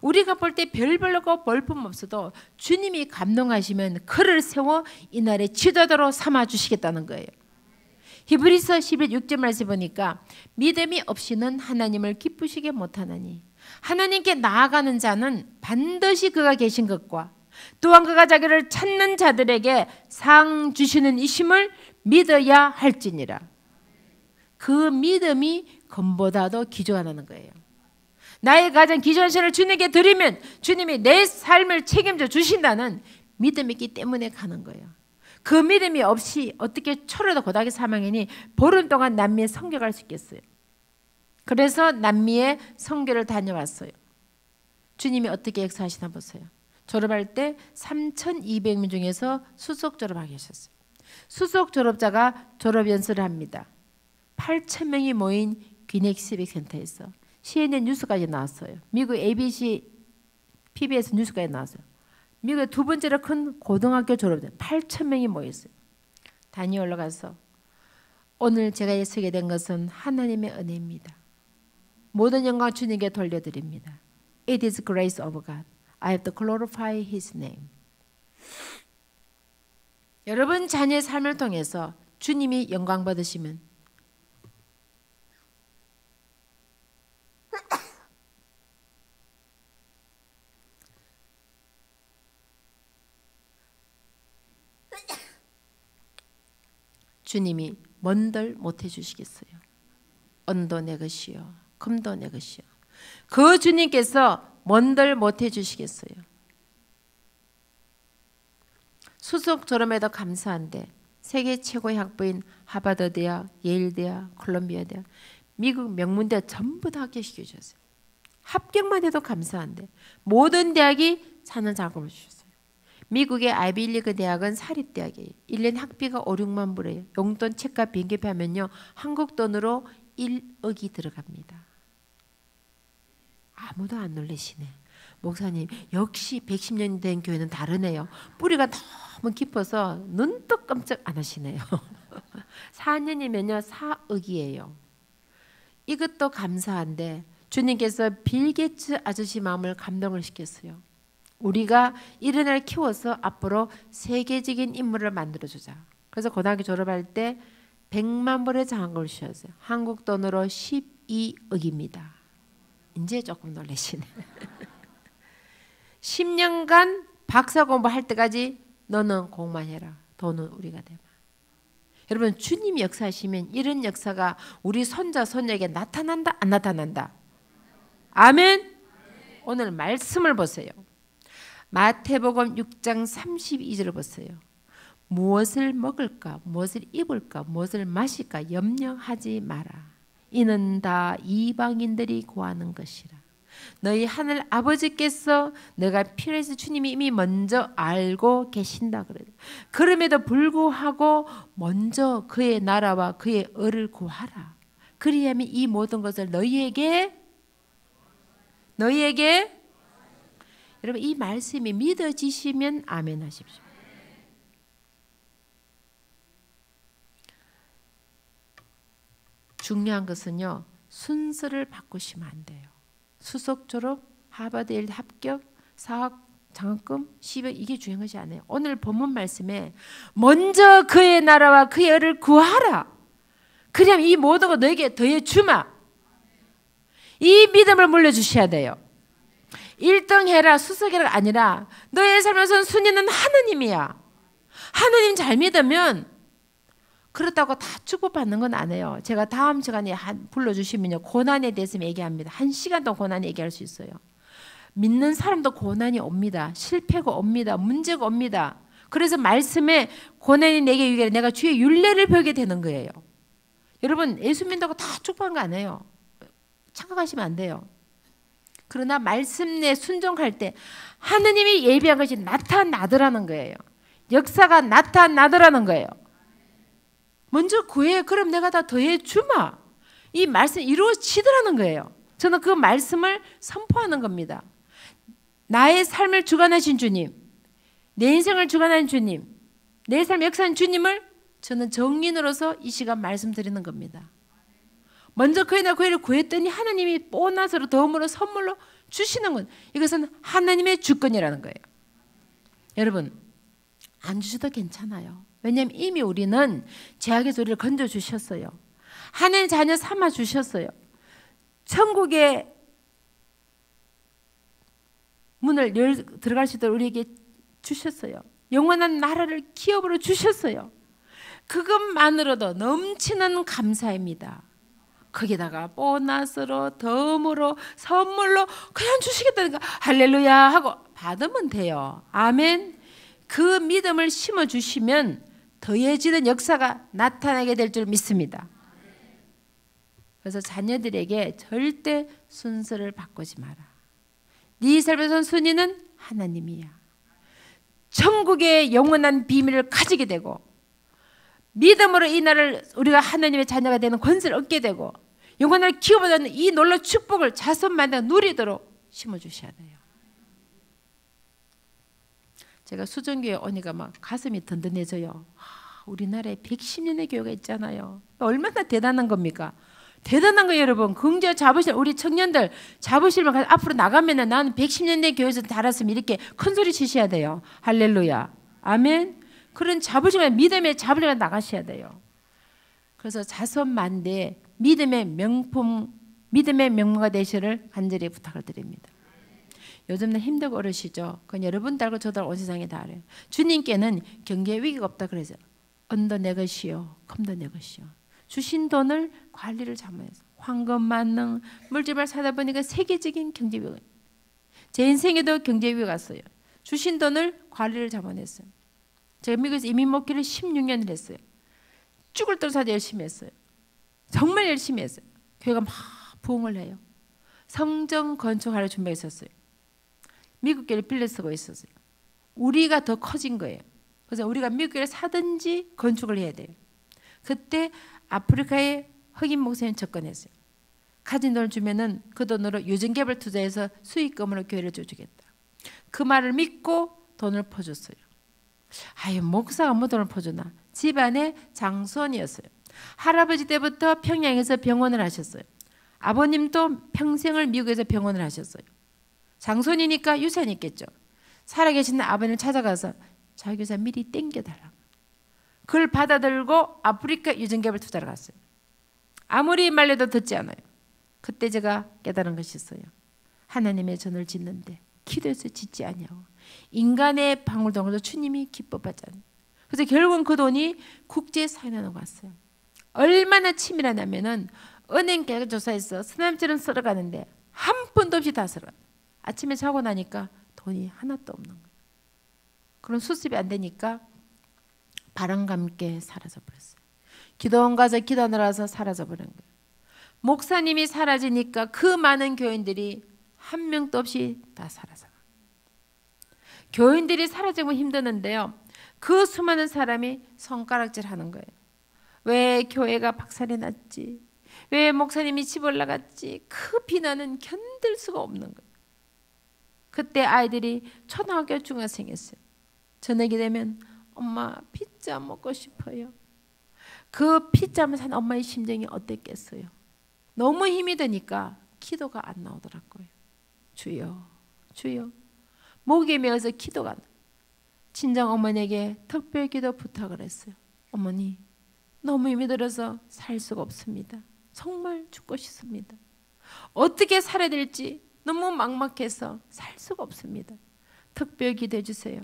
우리가 볼 때 별별거 볼품 없어도 주님이 감동하시면 그를 세워 이날의 지도자로 삼아주시겠다는 거예요. 히브리서 11:6절 말씀 보니까 믿음이 없이는 하나님을 기쁘시게 못하나니 하나님께 나아가는 자는 반드시 그가 계신 것과 또한 그가 자기를 찾는 자들에게 상 주시는 이심을 믿어야 할지니라. 그 믿음이 금보다도 귀중하다는 거예요. 나의 가장 귀중한 신을 주님께 드리면 주님이 내 삶을 책임져 주신다는 믿음이 있기 때문에 가는 거예요. 그 믿음이 없이 어떻게 초로도 고등학교 3학년이 보름 동안 남미에 선교 갈 수 있겠어요? 그래서 남미에 선교를 다녀왔어요. 주님이 어떻게 역사하시나 보세요. 졸업할 때 3,200명 중에서 수석 졸업하게 하셨어요. 수석 졸업자가 졸업 연설을 합니다. 8,000명이 모인 귀넥 시빅 센터에서 CNN 뉴스까지 나왔어요. 미국 ABC, PBS 뉴스까지 나왔어요. 미국의 두 번째로 큰 고등학교 졸업자 8,000명이 모였어요. 단위 올라가서 오늘 제가 서게 된 것은 하나님의 은혜입니다. 모든 영광 주님께 돌려드립니다. It is grace of God. I have to glorify His name. 여러분 자녀의 삶을 통해서 주님이 영광 받으시면 주님이 뭔들 못해 주시겠어요? 은도 내 것이요 금도 내 것이요. 그 주님께서 뭔들 못해 주시겠어요? 수석 졸업에도 감사한데 세계 최고의 학부인 하버드 대학, 예일 대학, 콜롬비아 대학, 미국 명문대 전부 다 합격시켜 주셨어요. 합격만 해도 감사한데 모든 대학이 사는 자금을 주셨어요. 미국의 아이비리그 대학은 사립대학이에요. 1년 학비가 5, 6만 불이에요. 용돈, 책값, 비행기표 하면요 한국 돈으로 1억이 들어갑니다. 아무도 안 놀라시네. 목사님 역시 110년 된 교회는 다르네요. 뿌리가 너무 깊어서 눈도 깜짝 안 하시네요. 4년이면요 4억이에요. 이것도 감사한데 주님께서 빌 게이츠 아저씨 마음을 감동을 시켰어요. 우리가 이런 애를 키워서 앞으로 세계적인 인물을 만들어주자. 그래서 고등학교 졸업할 때 100만 불의 장학금을 주셨어요. 한국 돈으로 12억입니다. 이제 조금 놀라시네. 10년간 박사 공부할 때까지 너는 공부만 해라. 돈은 우리가 대마. 여러분 주님이 역사하시면 이런 역사가 우리 손자 손녀에게 나타난다 안 나타난다? 아멘. 오늘 말씀을 보세요. 마태복음 6장 32절을 보세요. 무엇을 먹을까 무엇을 입을까 무엇을 마실까 염려하지 마라. 이는 다 이방인들이 구하는 것이라. 너희 하늘 아버지께서 너가 필요해서 주님이 이미 먼저 알고 계신다 그래요. 그럼에도 불구하고 먼저 그의 나라와 그의 의를 구하라. 그리하면 이 모든 것을 너희에게 여러분 이 말씀이 믿어지시면 아멘 하십시오. 중요한 것은요 순서를 바꾸시면 안 돼요. 수석 졸업, 하버드 예일 합격, 사학 장학금, 10억 이게 중요한 것이 아니에요. 오늘 본문 말씀에 먼저 그의 나라와 그의 의를 구하라. 그러면 이 모든 거 너에게 더해 주마. 이 믿음을 물려주셔야 돼요. 1등 해라 수석이라 아니라 너의 삶에서는 순위는 하느님이야. 하느님 잘 믿으면 그렇다고 다 축복받는 건 아니에요. 제가 다음 시간에 불러주시면요 고난에 대해서 얘기합니다. 1시간 동안 고난 얘기할 수 있어요. 믿는 사람도 고난이 옵니다. 실패가 옵니다. 문제가 옵니다. 그래서 말씀에 고난이 내게 유익하라. 내가 주의 율례를 배우게 되는 거예요. 여러분 예수 믿는다고 다 축복한 거 아니에요. 착각하시면 안 돼요. 그러나 말씀 내 순종할 때 하느님이 예비한 것이 나타나더라는 거예요. 역사가 나타나더라는 거예요. 먼저 구해. 그럼 내가 다 더해 주마. 이 말씀 이루어지더라는 거예요. 저는 그 말씀을 선포하는 겁니다. 나의 삶을 주관하신 주님, 내 인생을 주관하는 주님, 내 삶 역사하는 주님을 저는 정인으로서 이 시간 말씀드리는 겁니다. 먼저 그의 나라 그의 의를 구했더니 하나님이 보너스로 덤으로 선물로 주시는 건 이것은 하나님의 주권이라는 거예요. 여러분 안 주셔도 괜찮아요. 왜냐하면 이미 우리는 죄악에서 우리를 건져주셨어요. 하나님 자녀 삼아주셨어요. 천국의 문을 들어갈 수 있도록 우리에게 주셨어요. 영원한 나라를 기업으로 주셨어요. 그것만으로도 넘치는 감사입니다. 거기다가 보너스로 덤으로 선물로 그냥 주시겠다니까 할렐루야 하고 받으면 돼요. 아멘. 그 믿음을 심어주시면 더해지는 역사가 나타나게 될 줄 믿습니다. 그래서 자녀들에게 절대 순서를 바꾸지 마라. 네 삶에서 순위는 하나님이야. 천국의 영원한 비밀을 가지게 되고 믿음으로 이 나라를 우리가 하나님의 자녀가 되는 권세를 얻게 되고 영원한 기업을 이 놀라운 축복을 자손마다 누리도록 심어주셔야 돼요. 제가 수정교회 오니까 막 가슴이 든든해져요. 우리나라에 110년의 교회가 있잖아요. 얼마나 대단한 겁니까? 대단한 거예요, 여러분. 긍지와 자부심, 우리 청년들 자부심을 가지고 앞으로 나가면은 나는 110년대 교회에서 자랐으면 이렇게 큰 소리 치셔야 돼요. 할렐루야. 아멘. 그런 자부심과 믿음의 자부심을 나가셔야 돼요. 그래서 자손만대 믿음의 명품, 믿음의 명문가 되시를 간절히 부탁을 드립니다. 요즘은 힘들고 어려시죠. 그건 여러분 달고 저도 온 세상에 다 알아요. 주님께는 경제 위기가 없다 그러죠. 은도 내 것이요 금도 내 것이요. 주신 돈을 관리를 잘못해서 황금 만능 물질을 사다 보니까 세계적인 경제 위기가, 제 인생에도 경제 위기가 왔어요. 주신 돈을 관리를 잘못했어요. 제가 미국에서 이민 목회를 16년을 했어요. 죽을 듯이 열심히 했어요. 정말 열심히 했어요. 교회가 막 부흥을 해요. 성전 건축하려 준비했었어요. 미국 교회를 빌려 쓰고 있었어요. 우리가 더 커진 거예요. 그래서 우리가 미국 교회를 사든지 건축을 해야 돼요. 그때 아프리카의 흑인 목사님 접근했어요. 가진 돈을 주면은 그 돈으로 유전개발 투자해서 수익금으로 교회를 줘주겠다. 그 말을 믿고 돈을 퍼줬어요. 아유, 목사가 뭐 돈을 퍼주나. 집안의 장손이었어요. 할아버지 때부터 평양에서 병원을 하셨어요. 아버님도 평생을 미국에서 병원을 하셨어요. 장손이니까 유산이 있겠죠. 살아계신 아버님을 찾아가서 자기사 미리 땡겨달라고. 그걸 받아들고 아프리카 유전개발 투자를 갔어요. 아무리 말려도 듣지 않아요. 그때 제가 깨달은 것이 있어요. 하나님의 전을 짓는데 기도해서 짓지 아니하고 인간의 방울방울도 주님이 기뻐하지 않아요. 그래서 결국은 그 돈이 국제사회난으로 갔어요. 얼마나 치밀하냐면은 은행 계획조사에서 스남처럼 썰어가는데 한 푼도 없이 다 썰어요. 아침에 자고 나니까 돈이 하나도 없는 거예요. 그럼 수습이 안 되니까 바람과 함께 사라져버렸어요. 기도원 가서 기도하느라 사라져버린 거예요. 목사님이 사라지니까 그 많은 교인들이 한 명도 없이 다 사라져요. 교인들이 사라지면 힘드는데요. 그 수많은 사람이 손가락질 하는 거예요. 왜 교회가 박살이 났지? 왜 목사님이 집 올라갔지? 그 비난은 견딜 수가 없는 거예요. 그때 아이들이 초등학교 중학생이었어요. 저녁이 되면 엄마 피자 먹고 싶어요. 그 피자만 산 엄마의 심정이 어땠겠어요? 너무 힘이 드니까 기도가 안 나오더라고요. 주여 주여 목에 메어서 기도가 안 나요. 친정 어머니에게 특별 기도 부탁을 했어요. 어머니 너무 힘이 들어서 살 수가 없습니다. 정말 죽고 싶습니다. 어떻게 살아야 될지 너무 막막해서 살 수가 없습니다. 특별 기도해 주세요.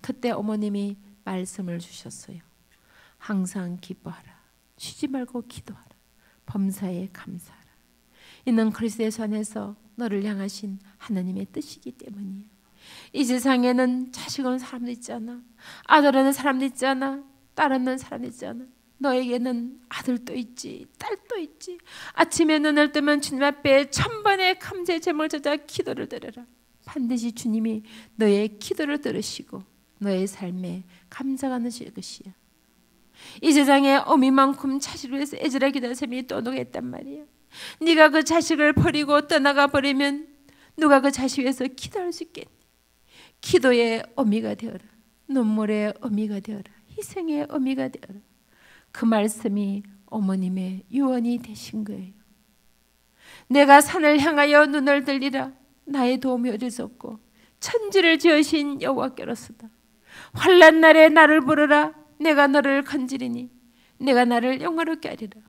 그때 어머님이 말씀을 주셨어요. 항상 기뻐하라. 쉬지 말고 기도하라. 범사에 감사하라. 이는 그리스도의 안에서 너를 향하신 하나님의 뜻이기 때문이야. 이 세상에는 자식 없는 사람도 있잖아. 아들 없는 사람도 있잖아. 딸 없는 사람도 있잖아. 너에게는 아들도 있지, 딸도 있지. 아침에 눈을 뜨면 주님 앞에 1000번의 감사의 제목을 찾아 기도를 드려라. 반드시 주님이 너의 기도를 들으시고 너의 삶에 감사가 나실 것이야. 이 세상에 어미만큼 자식을 위해서 애절하게 기도하는 사람이 또 누가 있단 말이야. 네가 그 자식을 버리고 떠나가 버리면 누가 그 자식 위해서 기도할 수 있겠니? 기도의 어미가 되어라. 눈물의 어미가 되어라. 희생의 어미가 되어라. 그 말씀이 어머님의 유언이 되신 거예요. 내가 산을 향하여 눈을 들리라. 나의 도움이 어디서 없고 천지를 지으신 여호와께로서다. 환난 날에 나를 부르라. 내가 너를 건지리니 내가 나를 영화롭게 하리라.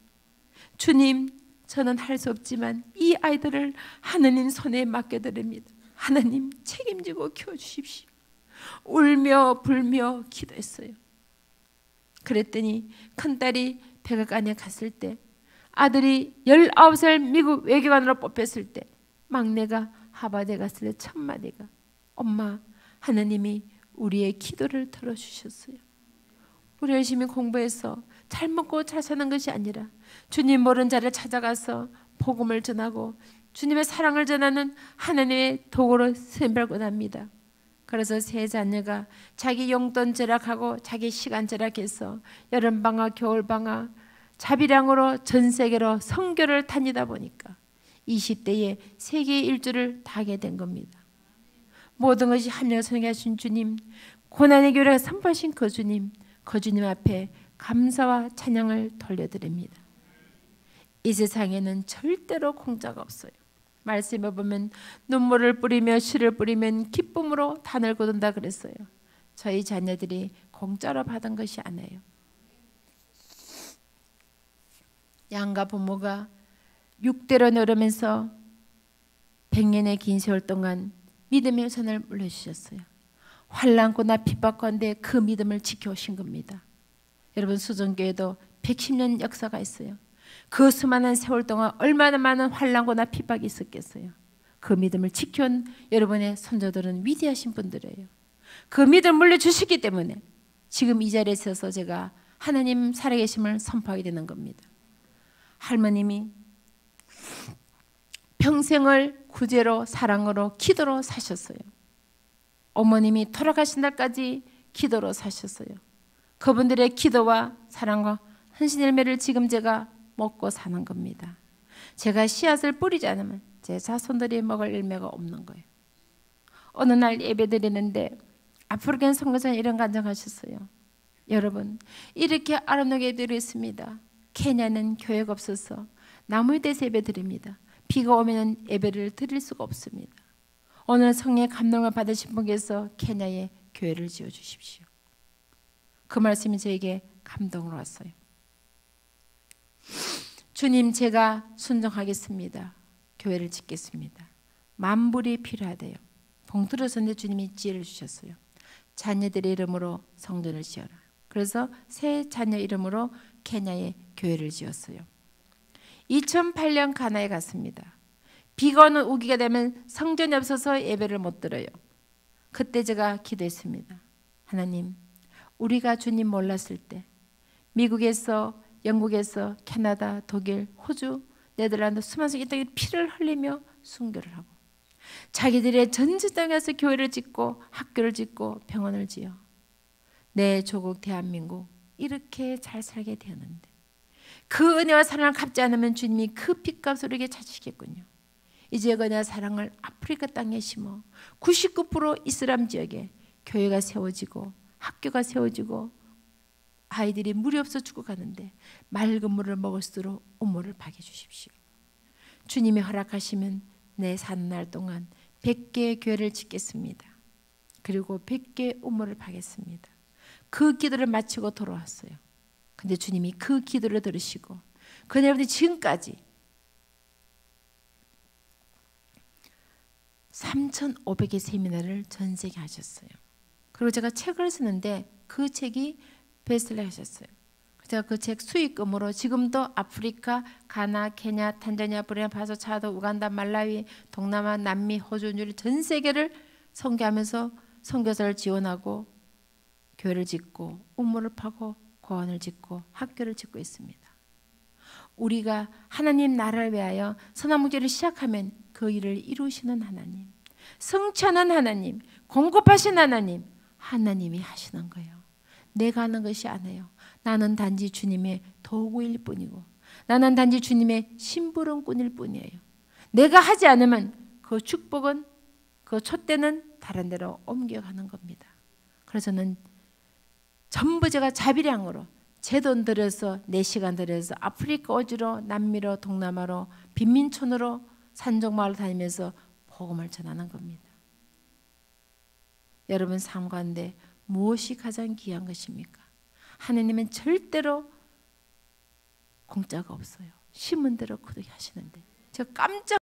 주님, 저는 할 수 없지만 이 아이들을 하느님 손에 맡겨드립니다. 하나님 책임지고 키워주십시오. 울며 불며 기도했어요. 그랬더니 큰딸이 백악관에 갔을 때 아들이 19살 미국 외교관으로 뽑혔을 때 막내가 하버드에 갔을 때 첫 마디가 엄마, 하나님이 우리의 기도를 들어주셨어요. 우리 열심히 공부해서 잘 먹고 잘 사는 것이 아니라 주님 모르는 자를 찾아가서 복음을 전하고 주님의 사랑을 전하는 하나님의 도구로 쓰임받고 합니다. 그래서 세 자녀가 자기 용돈 절약하고 자기 시간 절약해서 여름방학 겨울방학 자비량으로 전 세계로 선교를 다니다 보니까 20대에 세계 일주를 다 하게 된 겁니다. 모든 것이 합력을 선행하신 주님, 고난의 교회를 선포하신 그 주님 앞에 감사와 찬양을 돌려드립니다. 이 세상에는 절대로 공짜가 없어요. 말씀에 보면 눈물을 뿌리며 씨를 뿌리면 기쁨으로 단을 거둔다 그랬어요. 저희 자녀들이 공짜로 받은 것이 아니에요. 양가 부모가 6대로 내려면서 100년의 긴 세월 동안 믿음의 선을 물려주셨어요. 환난고나 핍박건데 그 믿음을 지켜오신 겁니다. 여러분 수정교회도 110년 역사가 있어요. 그 수많은 세월 동안 얼마나 많은 환난과 핍박이 있었겠어요. 그 믿음을 지켜온 여러분의 선조들은 위대하신 분들이에요. 그 믿음을 물려주시기 때문에 지금 이 자리에 서서 제가 하나님 살아계심을 선포하게 되는 겁니다. 할머님이 평생을 구제로 사랑으로 기도로 사셨어요. 어머님이 돌아가신 날까지 기도로 사셨어요. 그분들의 기도와 사랑과 헌신 열매를 지금 제가 먹고 사는 겁니다. 제가 씨앗을 뿌리지 않으면 제 자손들이 먹을 열매가 없는 거예요. 어느 날 예배 드리는데 아프리칸 선교사님 이런 간증하셨어요. 여러분, 이렇게 아름다운 예배를 했습니다. 케냐는 교회가 없어서 나무에대에서 예배 드립니다. 비가 오면 예배를 드릴 수가 없습니다. 오늘 성령의 감동을 받으신 분께서 케냐에 교회를 지어주십시오. 그 말씀이 저에게 감동으로 왔어요. 주님, 제가 순종하겠습니다. 교회를 짓겠습니다. 만불이 필요하대요. 봉투를 썼는데 주님이 지혜를 주셨어요. 자녀들의 이름으로 성전을 지어라. 그래서 세 자녀 이름으로 케냐에 교회를 지었어요. 2008년 가나에 갔습니다. 비가 오는 우기가 되면 성전이 없어서 예배를 못 드려요. 그때 제가 기도했습니다. 하나님, 우리가 주님 몰랐을 때 미국에서, 영국에서, 캐나다, 독일, 호주, 네덜란드 수많은 이 땅에 피를 흘리며 순교를 하고 자기들의 전지 땅에서 교회를 짓고 학교를 짓고 병원을 지어 내 조국 대한민국 이렇게 잘 살게 되었는데 그 은혜와 사랑을 갚지 않으면 주님이 그 핏값을 우리에게 찾으시겠군요. 이제 그 은혜와 사랑을 아프리카 땅에 심어 99% 이슬람 지역에 교회가 세워지고 학교가 세워지고 아이들이 물이 없어 죽어가는데 맑은 물을 먹을 수 있도록 우물을 파게 주십시오. 주님이 허락하시면 내 사는 날 동안 100개의 교회를 짓겠습니다. 그리고 100개의 우물을 파겠습니다. 그 기도를 마치고 돌아왔어요. 근데 주님이 그 기도를 들으시고 그 날부터 지금까지 3,500의 세미나를 전 세계 하셨어요. 그리고 제가 책을 쓰는데 그 책이 베스트셀러 하셨어요. 제가 그 책 수익금으로 지금도 아프리카, 가나, 케냐, 탄자니아, 부르키나 파소, 차도, 우간다, 말라위, 동남아, 남미, 호주, 뉴욕 전 세계를 선교하면서 선교사를 지원하고 교회를 짓고 우물을 파고 고아원을 짓고 학교를 짓고 있습니다. 우리가 하나님 나라를 위하여 선한 목적을 시작하면 그 일을 이루시는 하나님, 성취하는 하나님, 공급하신 하나님, 하나님이 하시는 거예요. 내가 하는 것이 아니에요. 나는 단지 주님의 도구일 뿐이고 나는 단지 주님의 심부름꾼일 뿐이에요. 내가 하지 않으면 그 축복은 그 촛대는 다른 데로 옮겨가는 겁니다. 그래서 저는 전부 제가 자비량으로 제 돈 들여서 내 시간 들여서 아프리카 오지로 남미로 동남아로 빈민촌으로 산적마을 다니면서 복음을 전하는 겁니다. 여러분 삶 가운데 무엇이 가장 귀한 것입니까? 하나님은 절대로 공짜가 없어요. 심은 대로 거두게 하시는데 제가 깜짝